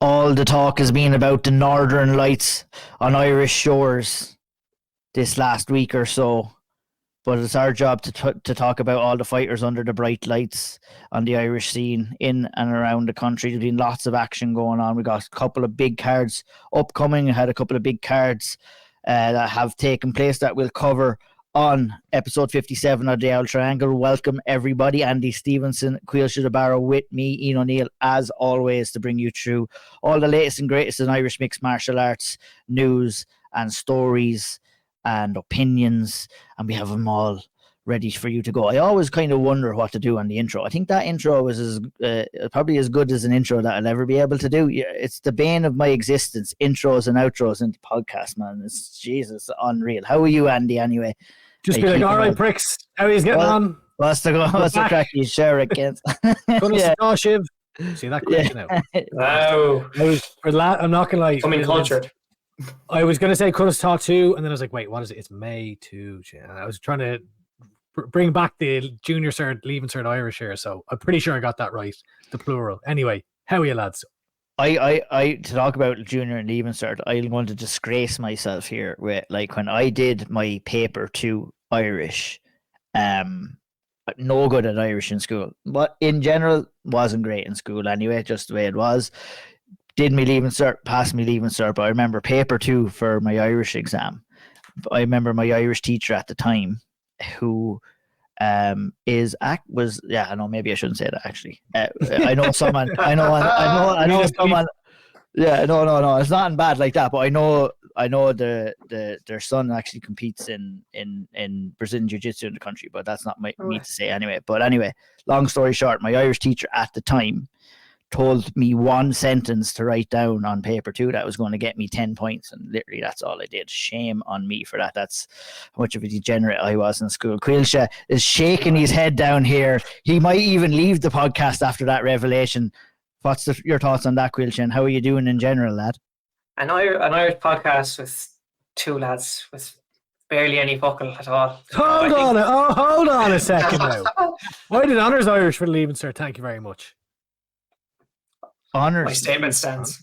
all the talk has been about the Northern Lights on Irish shores this last week or so. But it's our job to talk about all the fighters under the bright lights on the Irish scene in and around the country. There's been lots of action going on. We got a couple of big cards upcoming. I had a couple of big cards that have taken place that we'll cover on episode 57 of the Auld Triangle. Welcome everybody. Andy Stevenson, Caoilte Barra with me, Ian O'Neill, as always, to bring you through all the latest and greatest in Irish mixed martial arts news and stories and opinions, and we have them all ready for you to go. I always kind of wonder what to do on the intro. I think that intro was probably as good as an intro that I'll ever be able to do. It's the bane of my existence, intros and outros in the podcast, man. It's Jesus, unreal. How are you, Andy, anyway? Just be like, all right, pricks, how are you getting on? What's the crack you share against? Shiv. See that question now? Wow. I'm not going to lie. Coming cultured. I was going to say Curtis Talk 2, and then I was like, wait, what is it? It's May 2. I was trying to bring back the junior cert, leaving cert Irish here, so I'm pretty sure I got that right, the plural. Anyway, how are you, lads? I to talk about junior and leaving cert, I'm going to disgrace myself here with, like, when I did my paper 2 Irish, no good at Irish in school, but in general wasn't great in school anyway, just the way it was. Did me leaving cert, passed me leaving cert, but I remember paper 2 for my Irish exam. I remember my Irish teacher at the time, who maybe I shouldn't say that actually. I know someone. I know someone. Yeah, no, it's not bad like that. But I know their son actually competes in Brazilian Jiu-Jitsu in the country, but that's not me to say anyway. But anyway, long story short, my Irish teacher at the time told me one sentence to write down on paper 2 that was going to get me 10 points, and literally that's all I did. Shame on me for that. That's how much of a degenerate I was in school. Caoilte is shaking his head down here. He might even leave the podcast after that revelation. What's your thoughts on that, Caoilte, and how are you doing in general, lad? An Irish podcast with 2 lads with barely any buckle at all. Hold on a second now. Why did Honours Irish for leaving, sir? Thank you very much. Honours. My statement stands.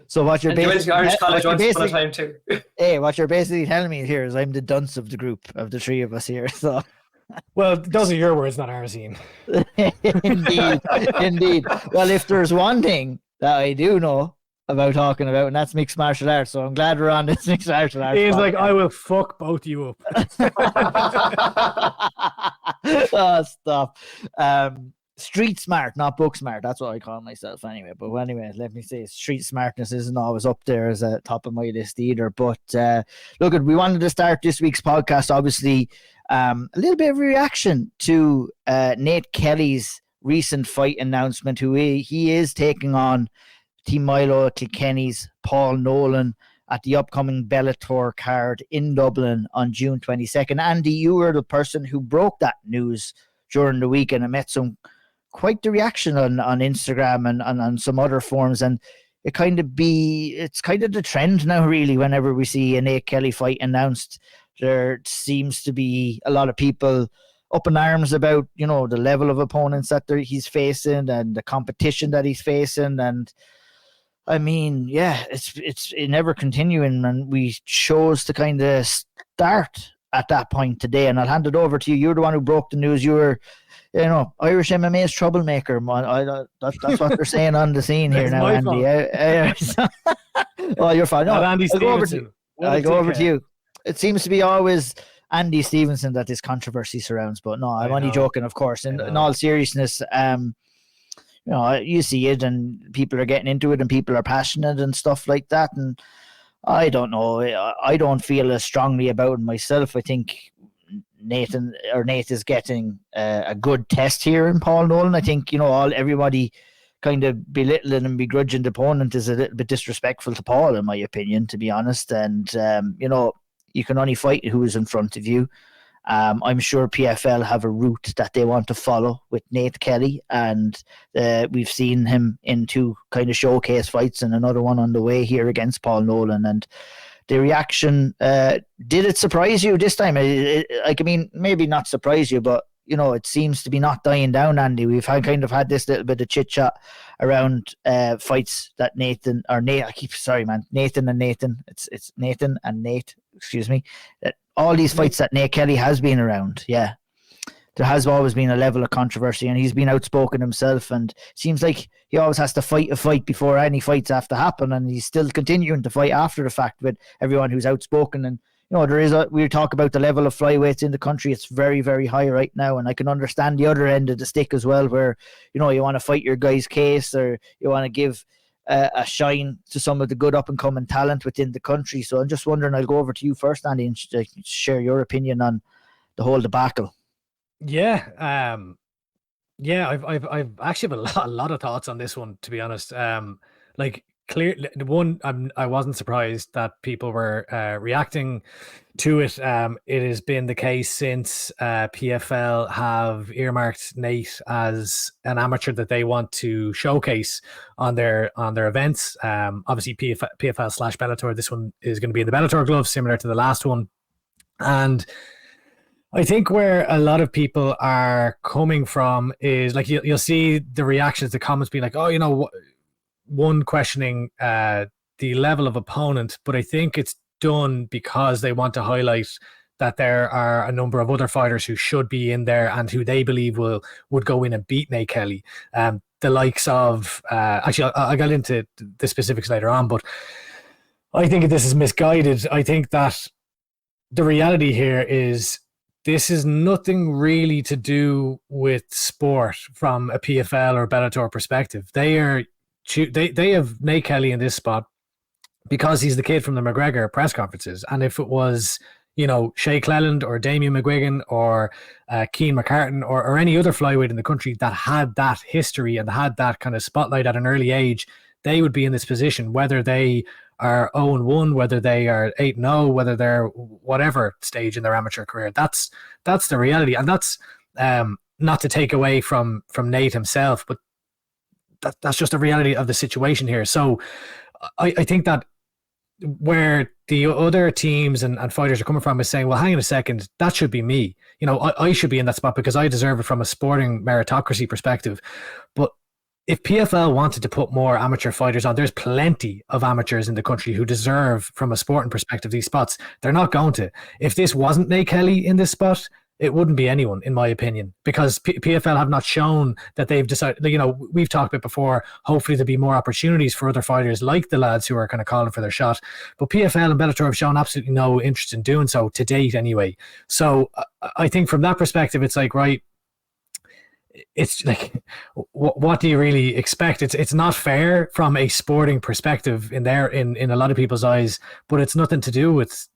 So what you're basically Irish college once upon a time too. Hey, what you're basically telling me here is I'm the dunce of the group, of the 3 of us here. So, well, those are your words, not ours, Ian. Indeed. Well, if there's one thing that I do know about talking about, and that's mixed martial arts, so I'm glad we're on this mixed martial arts. Ian's like, I will fuck both you up. Oh, stop. Street smart, not book smart. That's what I call myself anyway. But anyway, let me say street smartness isn't always up there as a top of my list either. But look, we wanted to start this week's podcast, obviously, a little bit of a reaction to Nate Kelly's recent fight announcement, who he is taking on Team Milo Kilkenny's Paul Nolan at the upcoming Bellator card in Dublin on June 22nd. Andy, you were the person who broke that news during the week, and I met quite the reaction on Instagram and on some other forums, and it's kind of the trend now, really. Whenever we see a Nate Kelly fight announced, there seems to be a lot of people up in arms about, the level of opponents that he's facing and the competition that he's facing. And I mean, yeah, it's never continuing, and we chose to kind of start at that point today. And I'll hand it over to you. You're the one who broke the news. You were, Irish MMA's troublemaker, man. That's what they're saying on the scene here now, Andy. Oh, you're fine. No, Andy Stevenson. I'll go over to you. It seems to be always Andy Stevenson that this controversy surrounds, but no, I'm only joking, of course. In all seriousness, you see it, and people are getting into it, and people are passionate and stuff like that. And I don't know. I don't feel as strongly about it myself. I think Nate is getting a good test here in Paul Nolan. I think, everybody kind of belittling and begrudging the opponent is a little bit disrespectful to Paul, in my opinion, to be honest. And, you can only fight who is in front of you. I'm sure PFL have a route that they want to follow with Nate Kelly, and we've seen him in 2 kind of showcase fights and another one on the way here against Paul Nolan. And the reaction, did it surprise you this time? Maybe not surprise you, but it seems to be not dying down, Andy. We've kind of had this little bit of chit chat around fights that Nathan and Nathan. It's Nathan and Nate. Excuse me. That all these fights that Nate Kelly has been around. Yeah, there has always been a level of controversy, and he's been outspoken himself. And it seems like he always has to fight a fight before any fights have to happen, and he's still continuing to fight after the fact with everyone who's outspoken. And we talk about the level of flyweights in the country. It's very, very high right now. And I can understand the other end of the stick as well, where, you want to fight your guy's case, or you want to give a shine to some of the good up and coming talent within the country. So I'm just wondering, I'll go over to you first, Andy, and share your opinion on the whole debacle. Yeah. I've actually have a lot of thoughts on this one, to be honest. Clearly, I wasn't surprised that people were reacting to it. It has been the case since PFL have earmarked Nate as an amateur that they want to showcase on their events. Obviously, PFL / Bellator. This one is going to be in the Bellator gloves, similar to the last one. And I think where a lot of people are coming from is like you'll see the reactions, the comments being like, oh, one questioning the level of opponent, but I think it's done because they want to highlight that there are a number of other fighters who should be in there and who they believe would go in and beat Nate Kelly. The likes of actually, I'll get into the specifics later on, but I think this is misguided. I think that the reality here is this is nothing really to do with sport from a PFL or Bellator perspective. They have Nate Kelly in this spot because he's the kid from the McGregor press conferences. And if it was, Shea Cleland or Damien McGuigan or Keane McCartan or any other flyweight in the country that had that history and had that kind of spotlight at an early age, they would be in this position, whether they are 0-1, whether they are 8-0, whether they're whatever stage in their amateur career. That's the reality. And that's not to take away from Nate himself, but that's just the reality of the situation here. So I think that where the other teams and fighters are coming from is saying, well, hang on a second, that should be me. I should be in that spot because I deserve it from a sporting meritocracy perspective. But if PFL wanted to put more amateur fighters on, there's plenty of amateurs in the country who deserve, from a sporting perspective, these spots. They're not going to. If this wasn't Nate Kelly in this spot, it wouldn't be anyone, in my opinion, because PFL have not shown that they've decided, we've talked about before, hopefully there'll be more opportunities for other fighters like the lads who are kind of calling for their shot. But PFL and Bellator have shown absolutely no interest in doing so to date anyway. So I think from that perspective, it's like, right, it's like, what do you really expect? It's not fair from a sporting perspective in a lot of people's eyes, but it's nothing to do with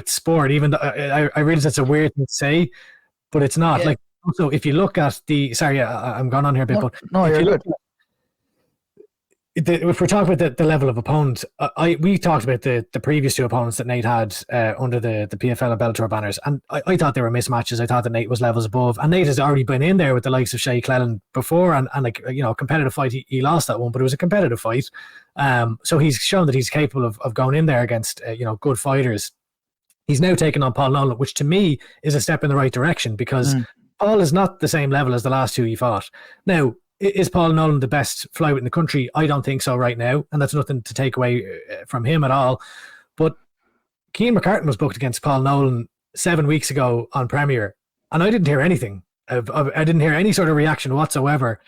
sport, even though I realize that's a weird thing to say, but it's not. Yeah. Like, also, if you look at I'm going on here a bit, but you're good. If we're talking about the level of opponent, we talked about the previous two opponents that Nate had under the PFL and Bellator banners, and I thought they were mismatches. I thought that Nate was levels above, and Nate has already been in there with the likes of Shea Cleland before, and like, a competitive fight. He lost that one, but it was a competitive fight. So he's shown that he's capable of going in there against good fighters. He's now taken on Paul Nolan, which to me is a step in the right direction, because Paul is not the same level as the last two he fought. Now, is Paul Nolan the best flyweight in the country? I don't think so right now, and that's nothing to take away from him at all. But Keane McCartan was booked against Paul Nolan 7 weeks ago on Premier, and I didn't hear anything. I didn't hear any sort of reaction whatsoever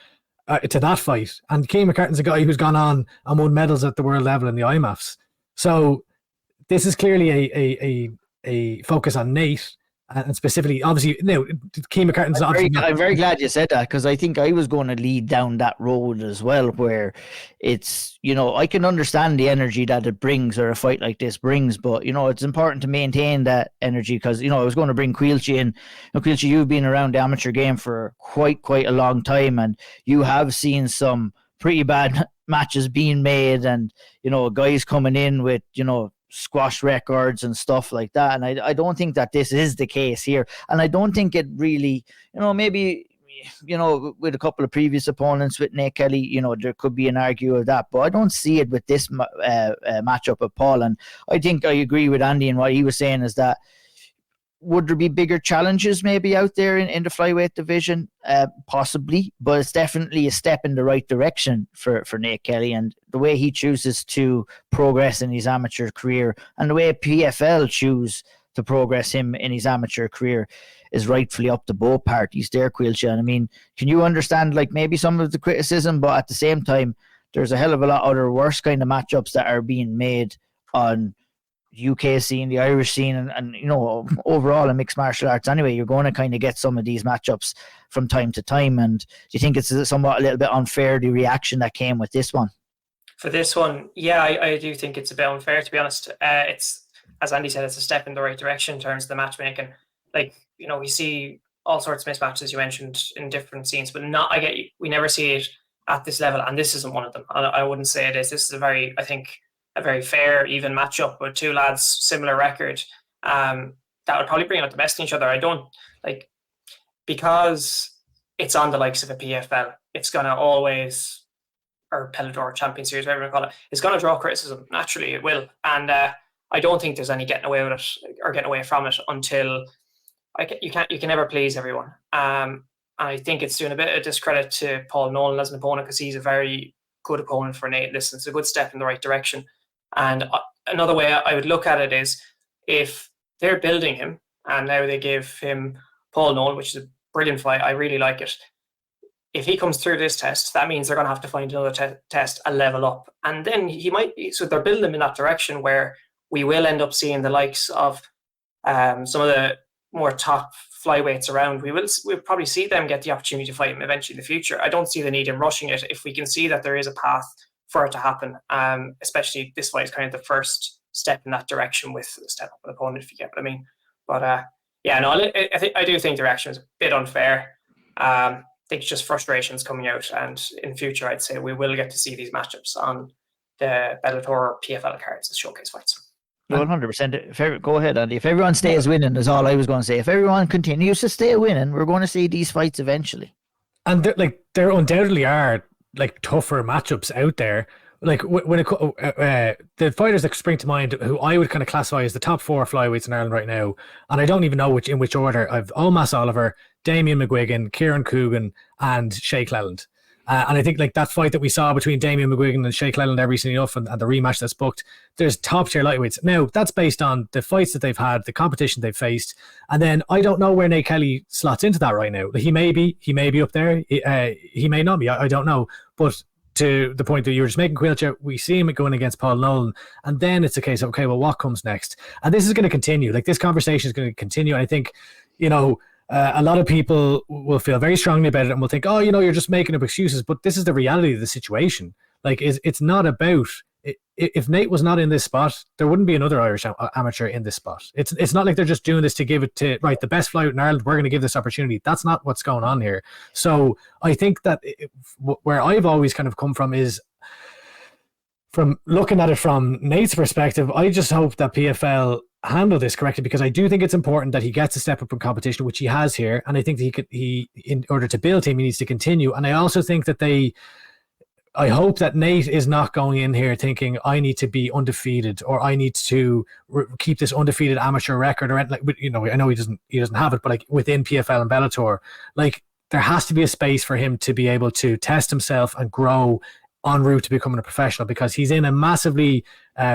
to that fight. And Keane McCartan's a guy who's gone on and won medals at the world level in the IMAFs. So this is clearly a focus on Nate, and specifically, obviously, Keane McCartan's I'm very glad you said that, because I think I was going to lead down that road as well, where it's, I can understand the energy that it brings, or a fight like this brings, but, it's important to maintain that energy, because, I was going to bring Caoilte in. Caoilte, you've been around the amateur game for quite a long time, and you have seen some pretty bad matches being made, and, guys coming in with, squash records and stuff like that. And I don't think that this is the case here. And I don't think it really, maybe, with a couple of previous opponents with Nate Kelly, there could be an argument of that. But I don't see it with this matchup with Paul. And I think I agree with Andy, and what he was saying is that would there be bigger challenges maybe out there in the flyweight division? Possibly, but it's definitely a step in the right direction for Nate Kelly, and the way he chooses to progress in his amateur career and the way PFL choose to progress him in his amateur career is rightfully up to both parties there, Caoilte. And I mean, can you understand like maybe some of the criticism, but at the same time, there's a hell of a lot other worse kind of matchups that are being made on UK scene, the Irish scene, and you know, overall in mixed martial arts anyway, you're going to kind of get some of these matchups from time to time. And do you think it's somewhat a little bit unfair, the reaction that came with this one? For this one, yeah, I do think it's a bit unfair, to be honest. It's, as Andy said, it's a step in the right direction in terms of the matchmaking. Like, you know, we see all sorts of mismatches you mentioned in different scenes, but we never see it at this level, and this isn't one of them. I wouldn't say it is. This is a very fair, even matchup with two lads, similar record. That would probably bring out the best in each other. I don't like, because it's on the likes of a PFL, it's gonna always, or Bellator Champion Series, whatever you call it, it's gonna draw criticism. Naturally, it will, and I don't think there's any getting away with it or getting away from it until you can never please everyone. I think it's doing a bit of discredit to Paul Nolan as an opponent, because he's a very good opponent for Nate. Listen, it's a good step in the right direction. And another way I would look at it is, if they're building him and now they give him Paul Nolan, which is a brilliant fight, I really like it. If he comes through this test, that means they're going to have to find another test, a level up. And then so they're building him in that direction where we will end up seeing the likes of some of the more top flyweights around. We'll probably see them get the opportunity to fight him eventually in the future. I don't see the need in rushing it if we can see that there is a path for it to happen. Especially this fight is kind of the first step in that direction with a step up an opponent, if you get what I mean. But I do think the reaction was a bit unfair. I think it's just frustrations coming out, and in future I'd say we will get to see these matchups on the Bellator PFL cards as showcase fights. 100%. Go ahead, Andy. If everyone stays winning, is all I was going to say. If everyone continues to stay winning, we're going to see these fights eventually. And there undoubtedly are like tougher matchups out there. Like when the fighters that spring to mind, who I would kind of classify as the top 4 flyweights in Ireland right now, and I don't even know in which order. I've Olmas Oliver, Damien McGuigan, Kieran Coogan, and Sheikh Leland. And I think like that fight that we saw between Damien McGuigan and Sheikh Leland recently enough, and the rematch that's booked, there's top tier lightweights. Now, that's based on the fights that they've had, the competition they've faced. And then I don't know where Nate Kelly slots into that right now. He may be up there. He may not be. I don't know. But to the point that you were just making, Caoilte, we see him going against Paul Nolan. And then it's a case of, okay, well, what comes next? And this is going to continue. Like, this conversation is going to continue. And I think, you know, a lot of people will feel very strongly about it and will think, oh, you know, you're just making up excuses. But this is the reality of the situation. Like, it's not about, if Nate was not in this spot, there wouldn't be another Irish amateur in this spot. It's not like they're just doing this to give it to, right, the best flyweight in Ireland, we're going to give this opportunity. That's not what's going on here. So I think that where I've always kind of come from is, from looking at it from Nate's perspective, I just hope that PFL handle this correctly, because I do think it's important that he gets a step up in competition, which he has here, and I think that he in order to build him, he needs to continue. And I also think that I hope that Nate is not going in here thinking, I need to be undefeated, or I need to keep this undefeated amateur record, or like, you know, I know he doesn't have it, but like within PFL and Bellator, like there has to be a space for him to be able to test himself and grow en route to becoming a professional, because he's in a massively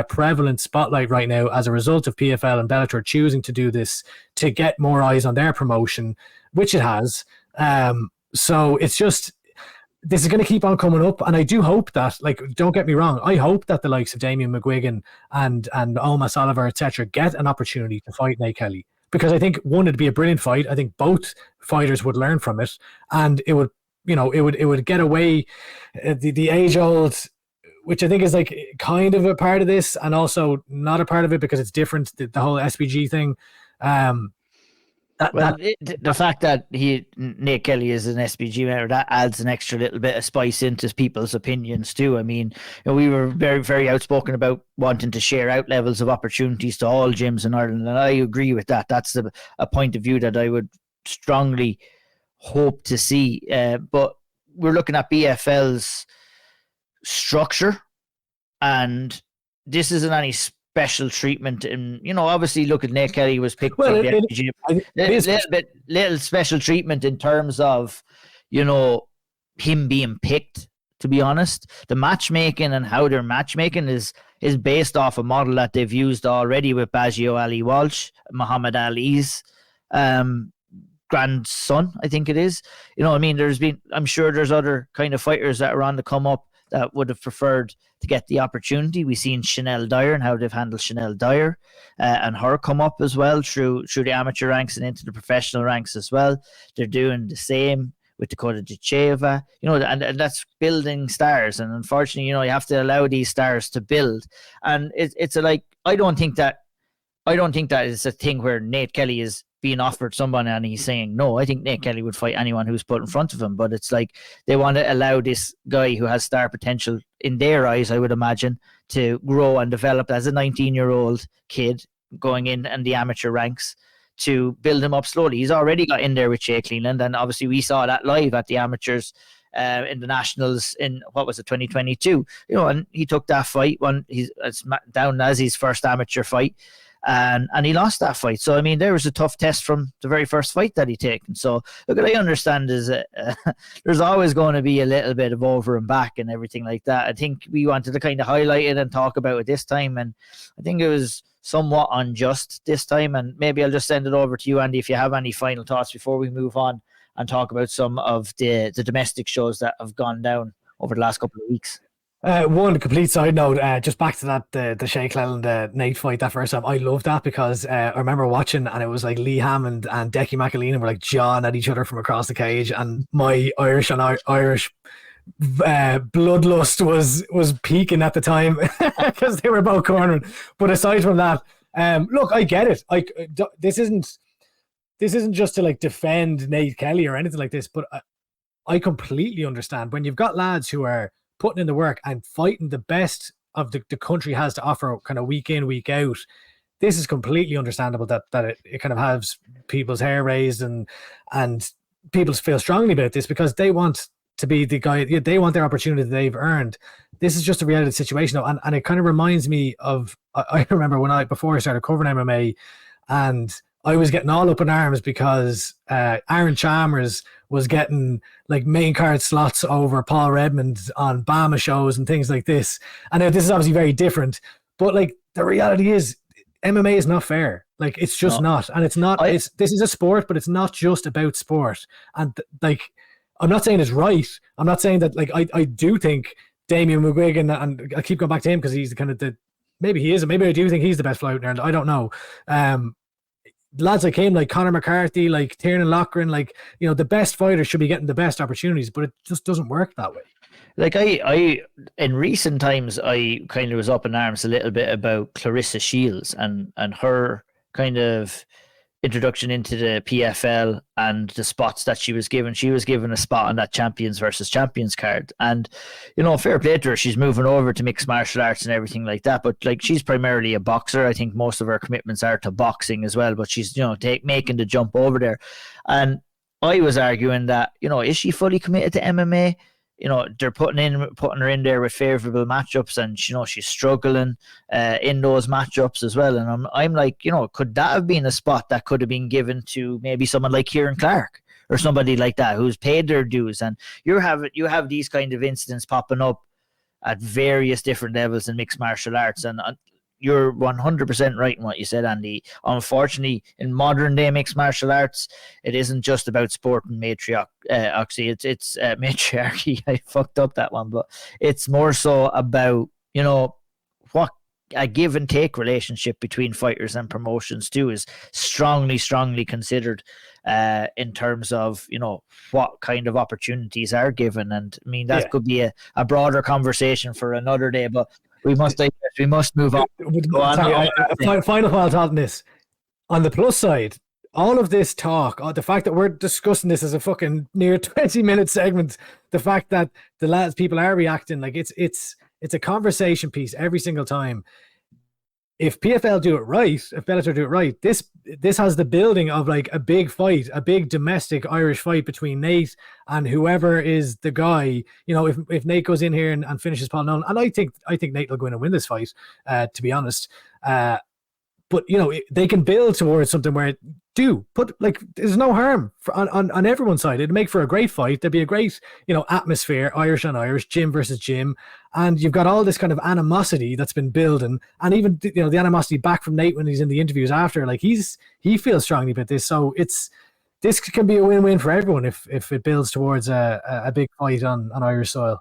prevalent spotlight right now as a result of PFL and Bellator choosing to do this to get more eyes on their promotion, which it has. So it's just, this is going to keep on coming up, and I do hope that, like, don't get me wrong, I hope that the likes of Damien McGuigan and Olmas Oliver, etc., get an opportunity to fight Nate Kelly, because I think, one, it'd be a brilliant fight. I think both fighters would learn from it, and it would, you know, it would get away the age old, which I think is like kind of a part of this, and also not a part of it because it's different. The whole SBG thing. The fact that Nate Kelly is an SBG member, that adds an extra little bit of spice into people's opinions too. I mean, you know, we were very, very outspoken about wanting to share out levels of opportunities to all gyms in Ireland, and I agree with that. That's a point of view that I would strongly hope to see. But we're looking at BFL's structure, and this isn't any special treatment. And, obviously, look at Nate Kelly was picked Well, from the gym. Little special treatment in terms of, him being picked, to be honest. The matchmaking and how they're matchmaking is based off a model that they've used already with Baggio Ali Walsh, Muhammad Ali's grandson, I think it is. I'm sure there's other kind of fighters that are on the come up that would have preferred to get the opportunity. We've seen Chanel Dyer and how they've handled Chanel Dyer and her come up as well through the amateur ranks and into the professional ranks as well. They're doing the same with Dakota Ducheva, and that's building stars. And unfortunately, you have to allow these stars to build. And it's I don't think that is a thing where Nate Kelly is being offered someone and he's saying no. I think Nate Kelly would fight anyone who's put in front of him, but it's like they want to allow this guy who has star potential in their eyes, I would imagine, to grow and develop as a 19-year-old kid going in the amateur ranks, to build him up slowly. He's already got in there with Jay Cleveland, and obviously we saw that live at the amateurs in the nationals in 2022. And he took that fight when it's down as his first amateur fight. And he lost that fight. So, there was a tough test from the very first fight that he taken. So, look, what I understand is there's always going to be a little bit of over and back and everything like that. I think we wanted to kind of highlight it and talk about it this time. And I think it was somewhat unjust this time. And maybe I'll just send it over to you, Andy, if you have any final thoughts before we move on and talk about some of the domestic shows that have gone down over the last couple of weeks. One complete side note, just back to that the Shea Cleland Nate fight that first time. I loved that because I remember watching, and it was like Lee Hammond and Decky McAleenan were like jawing at each other from across the cage, and my Irish bloodlust was peaking at the time because they were both cornering. But aside from that, look, I get it. This isn't just to like defend Nate Kelly or anything like this, but I completely understand when you've got lads who are putting in the work and fighting the best of the country has to offer kind of week in, week out. This is completely understandable that it kind of has people's hair raised and people feel strongly about this because they want to be the guy, they want their opportunity that they've earned. This is just a reality situation though. And it kind of reminds me of, I remember before I started covering MMA, and I was getting all up in arms because Aaron Chalmers was getting like main card slots over Paul Redmond on Bama shows and things like this. And this is obviously very different, but like the reality is MMA is not fair. Like it's just not. And it's not, this is a sport, but it's not just about sport. And like, I'm not saying it's right. I'm not saying that, like, I do think Damian McGuigan, and I keep going back to him because he's kind of maybe he is, maybe I do think he's the best flyweight in Ireland. I don't know. Lads like him, like Conor McCarthy, like Tiernan Loughran, like, the best fighters should be getting the best opportunities, but it just doesn't work that way. Like I in recent times, I kind of was up in arms a little bit about Clarissa Shields and her kind of introduction into the PFL and the spots that she was given. She was given a spot on that champions versus champions card, and fair play to her, she's moving over to mixed martial arts and everything like that, but like she's primarily a boxer. I think most of her commitments are to boxing as well, but she's making the jump over there. And I was arguing that is she fully committed to MMA? They're putting her in there with favorable matchups, and she's struggling in those matchups as well. And I'm like, could that have been a spot that could have been given to maybe someone like Kieran Clark or somebody like that who's paid their dues? And you have these kind of incidents popping up at various different levels in mixed martial arts, and you're 100% right in what you said, Andy. Unfortunately, in modern day mixed martial arts, it isn't just about sport and matriarchy. It's matriarchy. I fucked up that one, but it's more so about what a give and take relationship between fighters and promotions too is strongly considered in terms of what kind of opportunities are given. And I mean that could be a broader conversation for another day, but we must move on. Final thought on this. On the plus side, all of this talk, the fact that we're discussing this as a fucking near 20-minute segment, the fact that the lads people are reacting, like it's a conversation piece every single time. if PFL do it right, if Bellator do it right, this has the building of like a big fight, a big domestic Irish fight between Nate and whoever is the guy. You know, if Nate goes in here and finishes Paul Nolan, and I think Nate will go in and win this fight, to be honest. But you know, they can build towards something where there's no harm on everyone's side. It'd make for a great fight. There'd be a great, you know, atmosphere, Irish on Irish, gym versus gym, and you've got all this kind of animosity that's been building, and even, you know, the animosity back from Nate when he's in the interviews after, like he feels strongly about this. So this can be a win-win for everyone if it builds towards a big fight on Irish soil.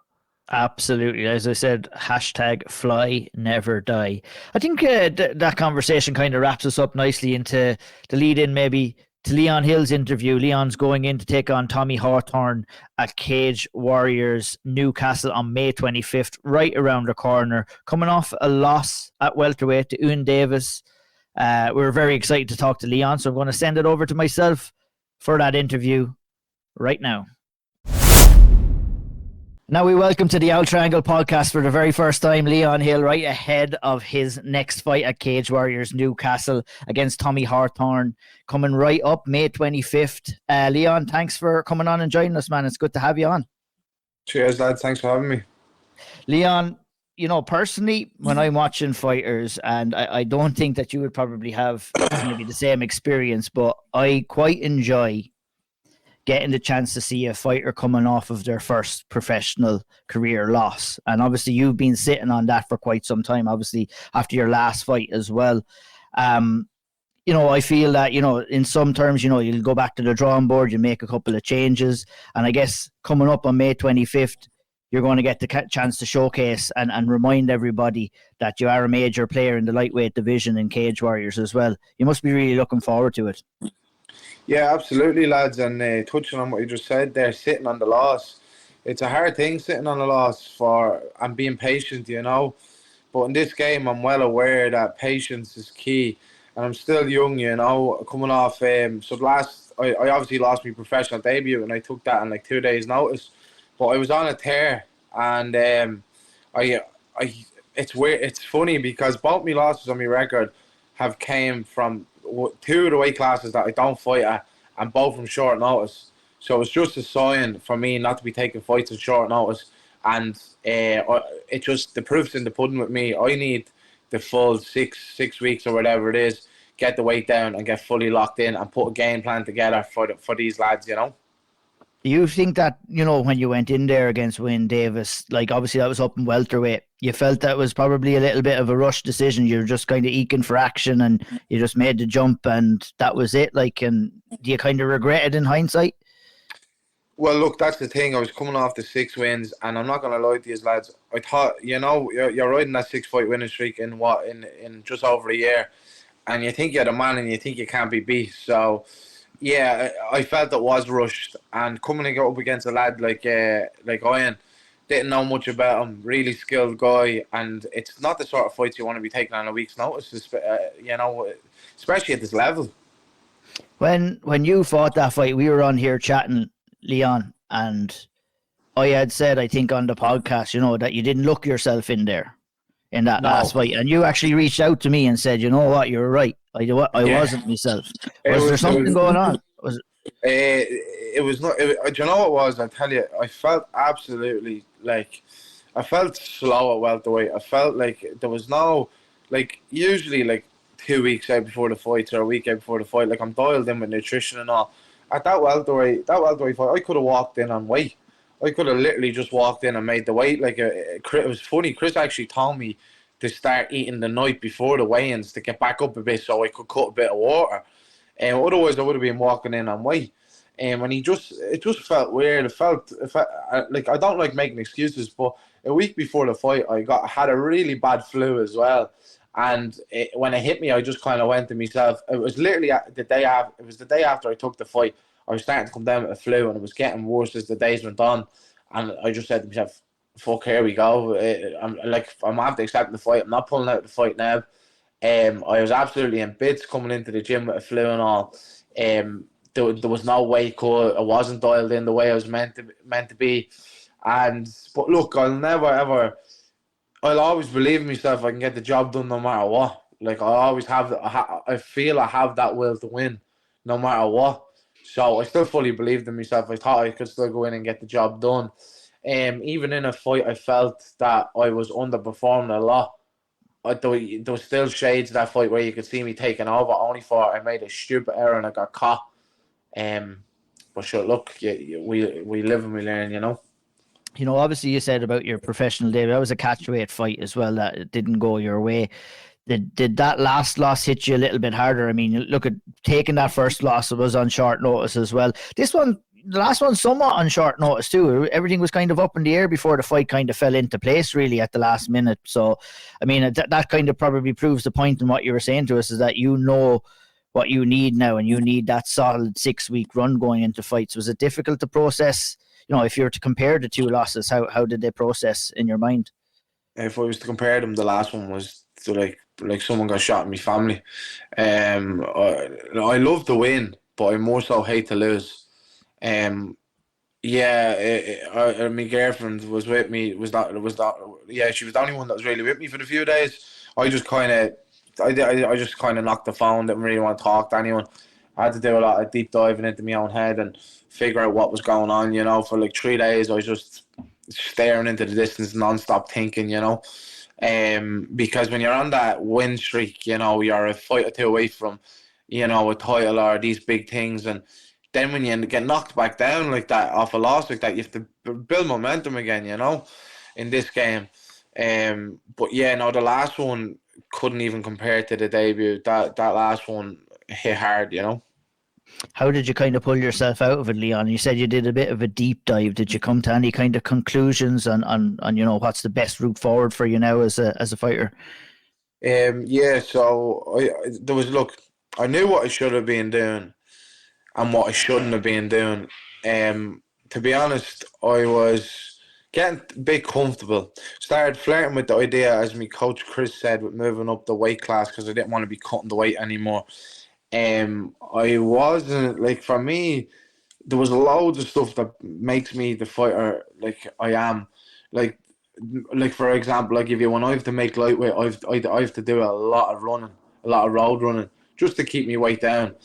Absolutely. As I said, hashtag fly never die. I think that conversation kind of wraps us up nicely into the lead in maybe to Leon Hill's interview. Leon's going in to take on Tommy Hawthorne at Cage Warriors Newcastle on May 25th, right around the corner, coming off a loss at welterweight to Ewan Davis. We're very excited to talk to Leon, so I'm going to send it over to myself for that interview right now. Now we welcome to the Auld Triangle podcast for the very first time Leon Hill, right ahead of his next fight at Cage Warriors Newcastle against Tommy Hawthorne, coming right up May 25th. Leon, thanks for coming on and joining us, man. It's good to have you on. Cheers, lads. Thanks for having me. Leon, you know, personally, when I'm watching fighters, and I don't think that you would probably have maybe the same experience, but I quite enjoy getting the chance to see a fighter coming off of their first professional career loss. And obviously you've been sitting on that for quite some time, obviously after your last fight as well. You know, I feel that, you know, in some terms, you know, you'll go back to the drawing board, you make a couple of changes. And I guess coming up on May 25th, you're going to get the chance to showcase and remind everybody that you are a major player in the lightweight division in Cage Warriors as well. You must be really looking forward to it. Yeah, absolutely, lads. And touching on what you just said there, sitting on the loss, it's a hard thing sitting on the loss and being patient, you know. But in this game, I'm well aware that patience is key. And I'm still young, you know, coming off. I obviously lost my professional debut, and I took that in like 2 days' notice. But I was on a tear, and it's weird. It's funny because both my losses on my record have came from two of the weight classes that I don't fight at, and both from short notice. So it's just a sign for me not to be taking fights at short notice. And it just, the proof's in the pudding with me. I need the full six weeks or whatever it is, get the weight down and get fully locked in and put a game plan together for these lads, you know. Do you think that, you know, when you went in there against Wayne Davis, like obviously that was up in welterweight, you felt that was probably a little bit of a rush decision? You're just kind of eking for action and you just made the jump and that was it? Like, and do you kind of regret it in hindsight? Well, look, that's the thing. I was coming off the 6 wins, and I'm not going to lie to you, lads. I thought, you know, you're riding that 6-fight winning streak in just over a year, and you think you're the man and you think you can't be beat. So, yeah, I felt it was rushed, and coming to go up against a lad like Ian, didn't know much about him, really skilled guy, and it's not the sort of fights you want to be taking on a week's notice, you know, especially at this level. When you fought that fight, we were on here chatting, Leon, and I had said, I think on the podcast, you know, that you didn't look yourself in there in that last fight, and you actually reached out to me and said, you know what, you're right. I wasn't myself. Was there something going on? It was not. Do you know what it was? I tell you, I felt absolutely like I felt slow at welterweight. I felt like there was no, like, usually like 2 weeks out before the fight or a week out before the fight, like I'm dialed in with nutrition and all. At that welterweight fight, I could have walked in on weight. I could have literally just walked in and made the weight. Like it was funny. Chris actually told me to start eating the night before the weigh-ins to get back up a bit so I could cut a bit of water. Otherwise, I would have been walking in on weight. And it just felt weird. It felt like, I don't like making excuses, but a week before the fight, I had a really bad flu as well. And when it hit me, I just kind of went to myself. It was literally the day after. It was the day after I took the fight. I was starting to come down with a flu, and it was getting worse as the days went on. And I just said to myself, "Fuck, here we go." I'm after accepting the fight. I'm not pulling out the fight now. I was absolutely in bits coming into the gym with a flu and all. There was no weight cut. I wasn't dialed in the way I was meant to be. But look, I'll always believe in myself. I can get the job done no matter what. Like I always have, I feel I have that will to win, no matter what. So I still fully believed in myself. I thought I could still go in and get the job done. Even in a fight, I felt that I was underperforming a lot. There was still shades of that fight where you could see me taking over, only for I made a stupid error and I got caught. But sure, look, we live and we learn, you know. You know, obviously you said about your professional day, that was a catchweight fight as well that it didn't go your way. Did that last loss hit you a little bit harder? I mean, look at taking that first loss, it was on short notice as well. This one, the last one, somewhat on short notice too. Everything was kind of up in the air before the fight kind of fell into place really at the last minute. So, I mean, that kind of probably proves the point in what you were saying to us, is that you know what you need now, and you need that solid 6-week run going into fights. Was it difficult to process? You know, if you were to compare the two losses, how did they process in your mind? If I was to compare them, the last one was to like someone got shot in my family. I love to win, but I more so hate to lose. Yeah, my girlfriend was with me. Yeah, she was the only one that was really with me for the few days. I just kind of knocked the phone. Didn't really want to talk to anyone. I had to do a lot of deep diving into my own head and figure out what was going on. You know, for like 3 days, I was just staring into the distance, non-stop thinking. You know, because when you're on that win streak, you know, you're a fight or two away from, you know, a title or these big things, and then when you get knocked back down like that off a loss like that, you have to build momentum again, you know, in this game. But yeah, no, the last one couldn't even compare to the debut. That last one hit hard, you know. How did you kind of pull yourself out of it, Leon? You said you did a bit of a deep dive. Did you come to any kind of conclusions on you know, what's the best route forward for you now as a fighter? Yeah, so I knew what I should have been doing and what I shouldn't have been doing. To be honest, I was getting a bit comfortable. Started flirting with the idea, as my coach Chris said, with moving up the weight class because I didn't want to be cutting the weight anymore. I wasn't, like, for me, there was loads of stuff that makes me the fighter like I am. Like for example, I give you, when I have to make lightweight, I have to do a lot of running, a lot of road running, just to keep me weight down,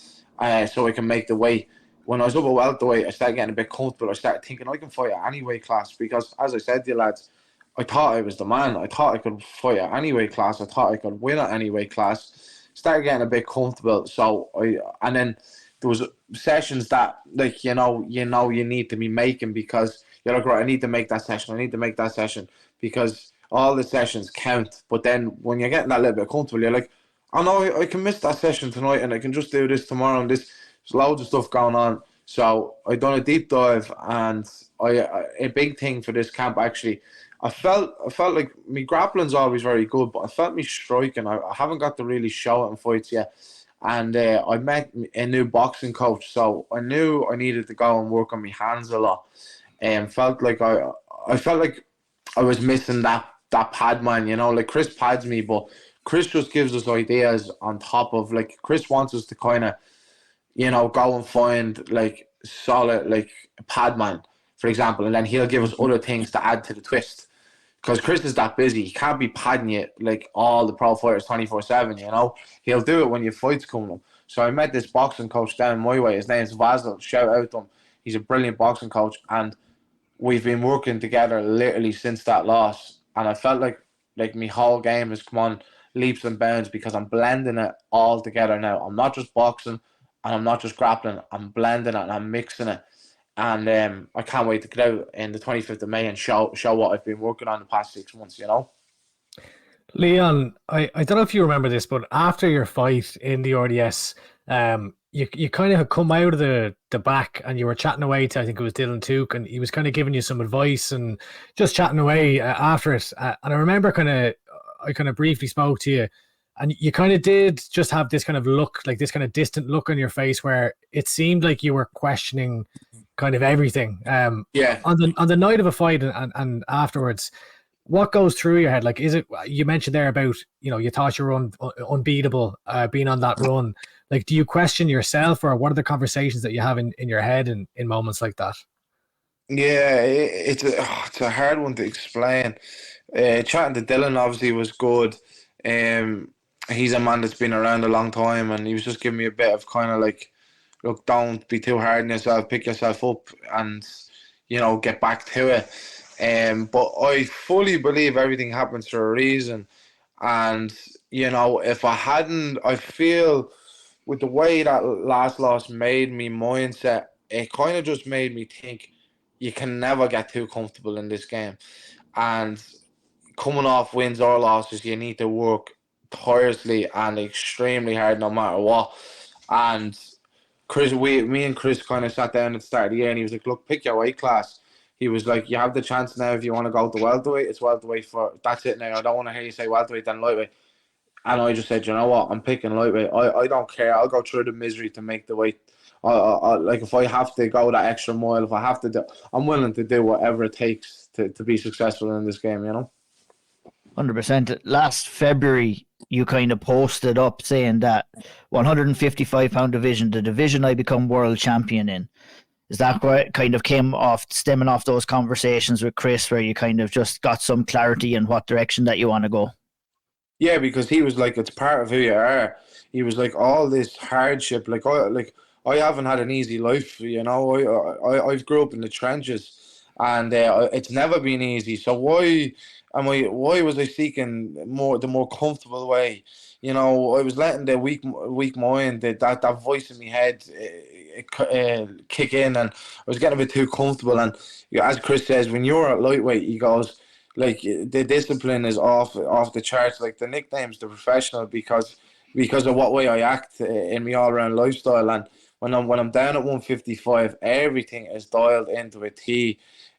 so I can make the weight. When I was up at welterweight, I started getting a bit comfortable. I started thinking I can fight at any weight class because, as I said to you lads, I thought I was the man. I thought I could fight at any weight class. I thought I could win at any weight class. Started getting a bit comfortable. So and then there was sessions that, like, you need to be making, because you're like, right, I need to make that session. I need to make that session because all the sessions count. But then when you're getting that little bit comfortable, you're like, oh no, I can miss that session tonight and I can just do this tomorrow, and there's loads of stuff going on. So I done a deep dive, and a big thing for this camp actually, I felt like my grappling's always very good, but I felt me striking, I haven't got to really show it in fights yet. And I met a new boxing coach, so I knew I needed to go and work on my hands a lot. And felt like I felt like I was missing that pad man, you know. Like, Chris pads me, but Chris just gives us ideas on top of, like, Chris wants us to kind of, you know, go and find like solid, like, pad man, for example, and then he'll give us other things to add to the twist. Because Chris is that busy, he can't be padding you like all the pro fighters 24/7. You know, he'll do it when your fights coming up. So I met this boxing coach down my way. His name's Vasil. Shout out to him. He's a brilliant boxing coach, and we've been working together literally since that loss. And I felt like my whole game has come on leaps and bounds because I'm blending it all together now. I'm not just boxing and I'm not just grappling. I'm blending it and I'm mixing it. And I can't wait to get out in the 25th of May and show what I've been working on the past 6 months, you know. Leon, I don't know if you remember this, but after your fight in the RDS, you kind of had come out of the back and you were chatting away to, I think it was Dylan Took, and he was kind of giving you some advice and just chatting away after it. And I remember I kind of briefly spoke to you, and you kind of did just have this kind of look, like this kind of distant look on your face where it seemed like you were questioning kind of everything. Yeah. On the night of a fight and afterwards, what goes through your head? Like, is it, you mentioned there about, you know, you thought you were unbeatable, being on that run. Like, do you question yourself, or what are the conversations that you have in your head in moments like that? Yeah, it's a hard one to explain. Chatting to Dylan obviously was good. he's a man that's been around a long time, and he was just giving me a bit of kind of like, look, don't be too hard on yourself, pick yourself up, and get back to it. But I fully believe everything happens for a reason, and if I hadn't, I feel with the way that last loss made me mindset, it kind of just made me think you can never get too comfortable in this game, and coming off wins or losses, you need to work tirelessly and extremely hard no matter what. And me and Chris kind of sat down at the start of the year, and he was like, look, pick your weight class. He was like, you have the chance now if you want to go to welterweight, it's welterweight that's it now. I don't want to hear you say welterweight then lightweight. And I just said, you know what, I'm picking lightweight. I don't care. I'll go through the misery to make the weight. Like if I have to go that extra mile, if I have to I'm willing to do whatever it takes to be successful in this game, 100%. Last February, you kind of posted up saying that 155-pound division, the division I become world champion in. Is that what kind of stemming off those conversations with Chris, where you kind of just got some clarity in what direction that you want to go? Yeah, because he was like, it's part of who you are. He was like, all this hardship, I haven't had an easy life, I've grew up in the trenches, and it's never been easy. So why was I seeking the more comfortable way? I was letting the weak mind, that voice in my head kick in, and I was getting a bit too comfortable. And as Chris says, when you're at lightweight, he goes, like, the discipline is off the charts. Like, the nickname's the professional because of what way I act in my all round lifestyle. And when I'm down at 155, everything is dialed into a T.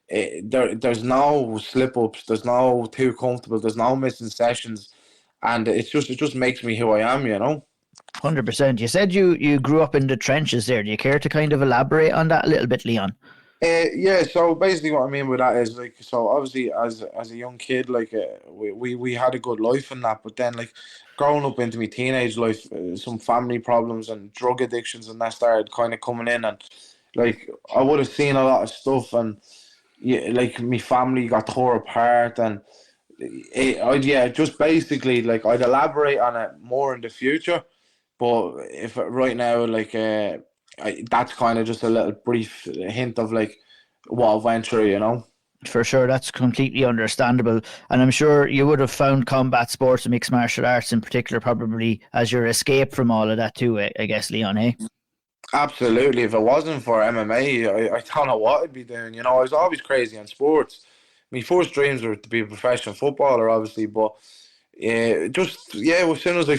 There's no slip ups. There's no too comfortable. There's no missing sessions, and it just makes me who I am. 100%. You said you grew up in the trenches there. Do you care to kind of elaborate on that a little bit, Leon? Yeah, so basically what I mean with that is, like, so obviously as a young kid, like, we had a good life and that, but then, like, growing up into my teenage life, some family problems and drug addictions and that started kind of coming in, and like I would have seen a lot of stuff, and yeah, like my family got tore apart, and just basically, like, I'd elaborate on it more in the future, but if right now, like, that's kind of just a little brief hint of like what I went through. For sure, that's completely understandable, and I'm sure you would have found combat sports and mixed martial arts in particular probably as your escape from all of that too, I guess, Leon, eh? Absolutely. If it wasn't for MMA, I don't know what I'd be doing. I was always crazy on sports. My first dreams were to be a professional footballer, obviously, but as soon as I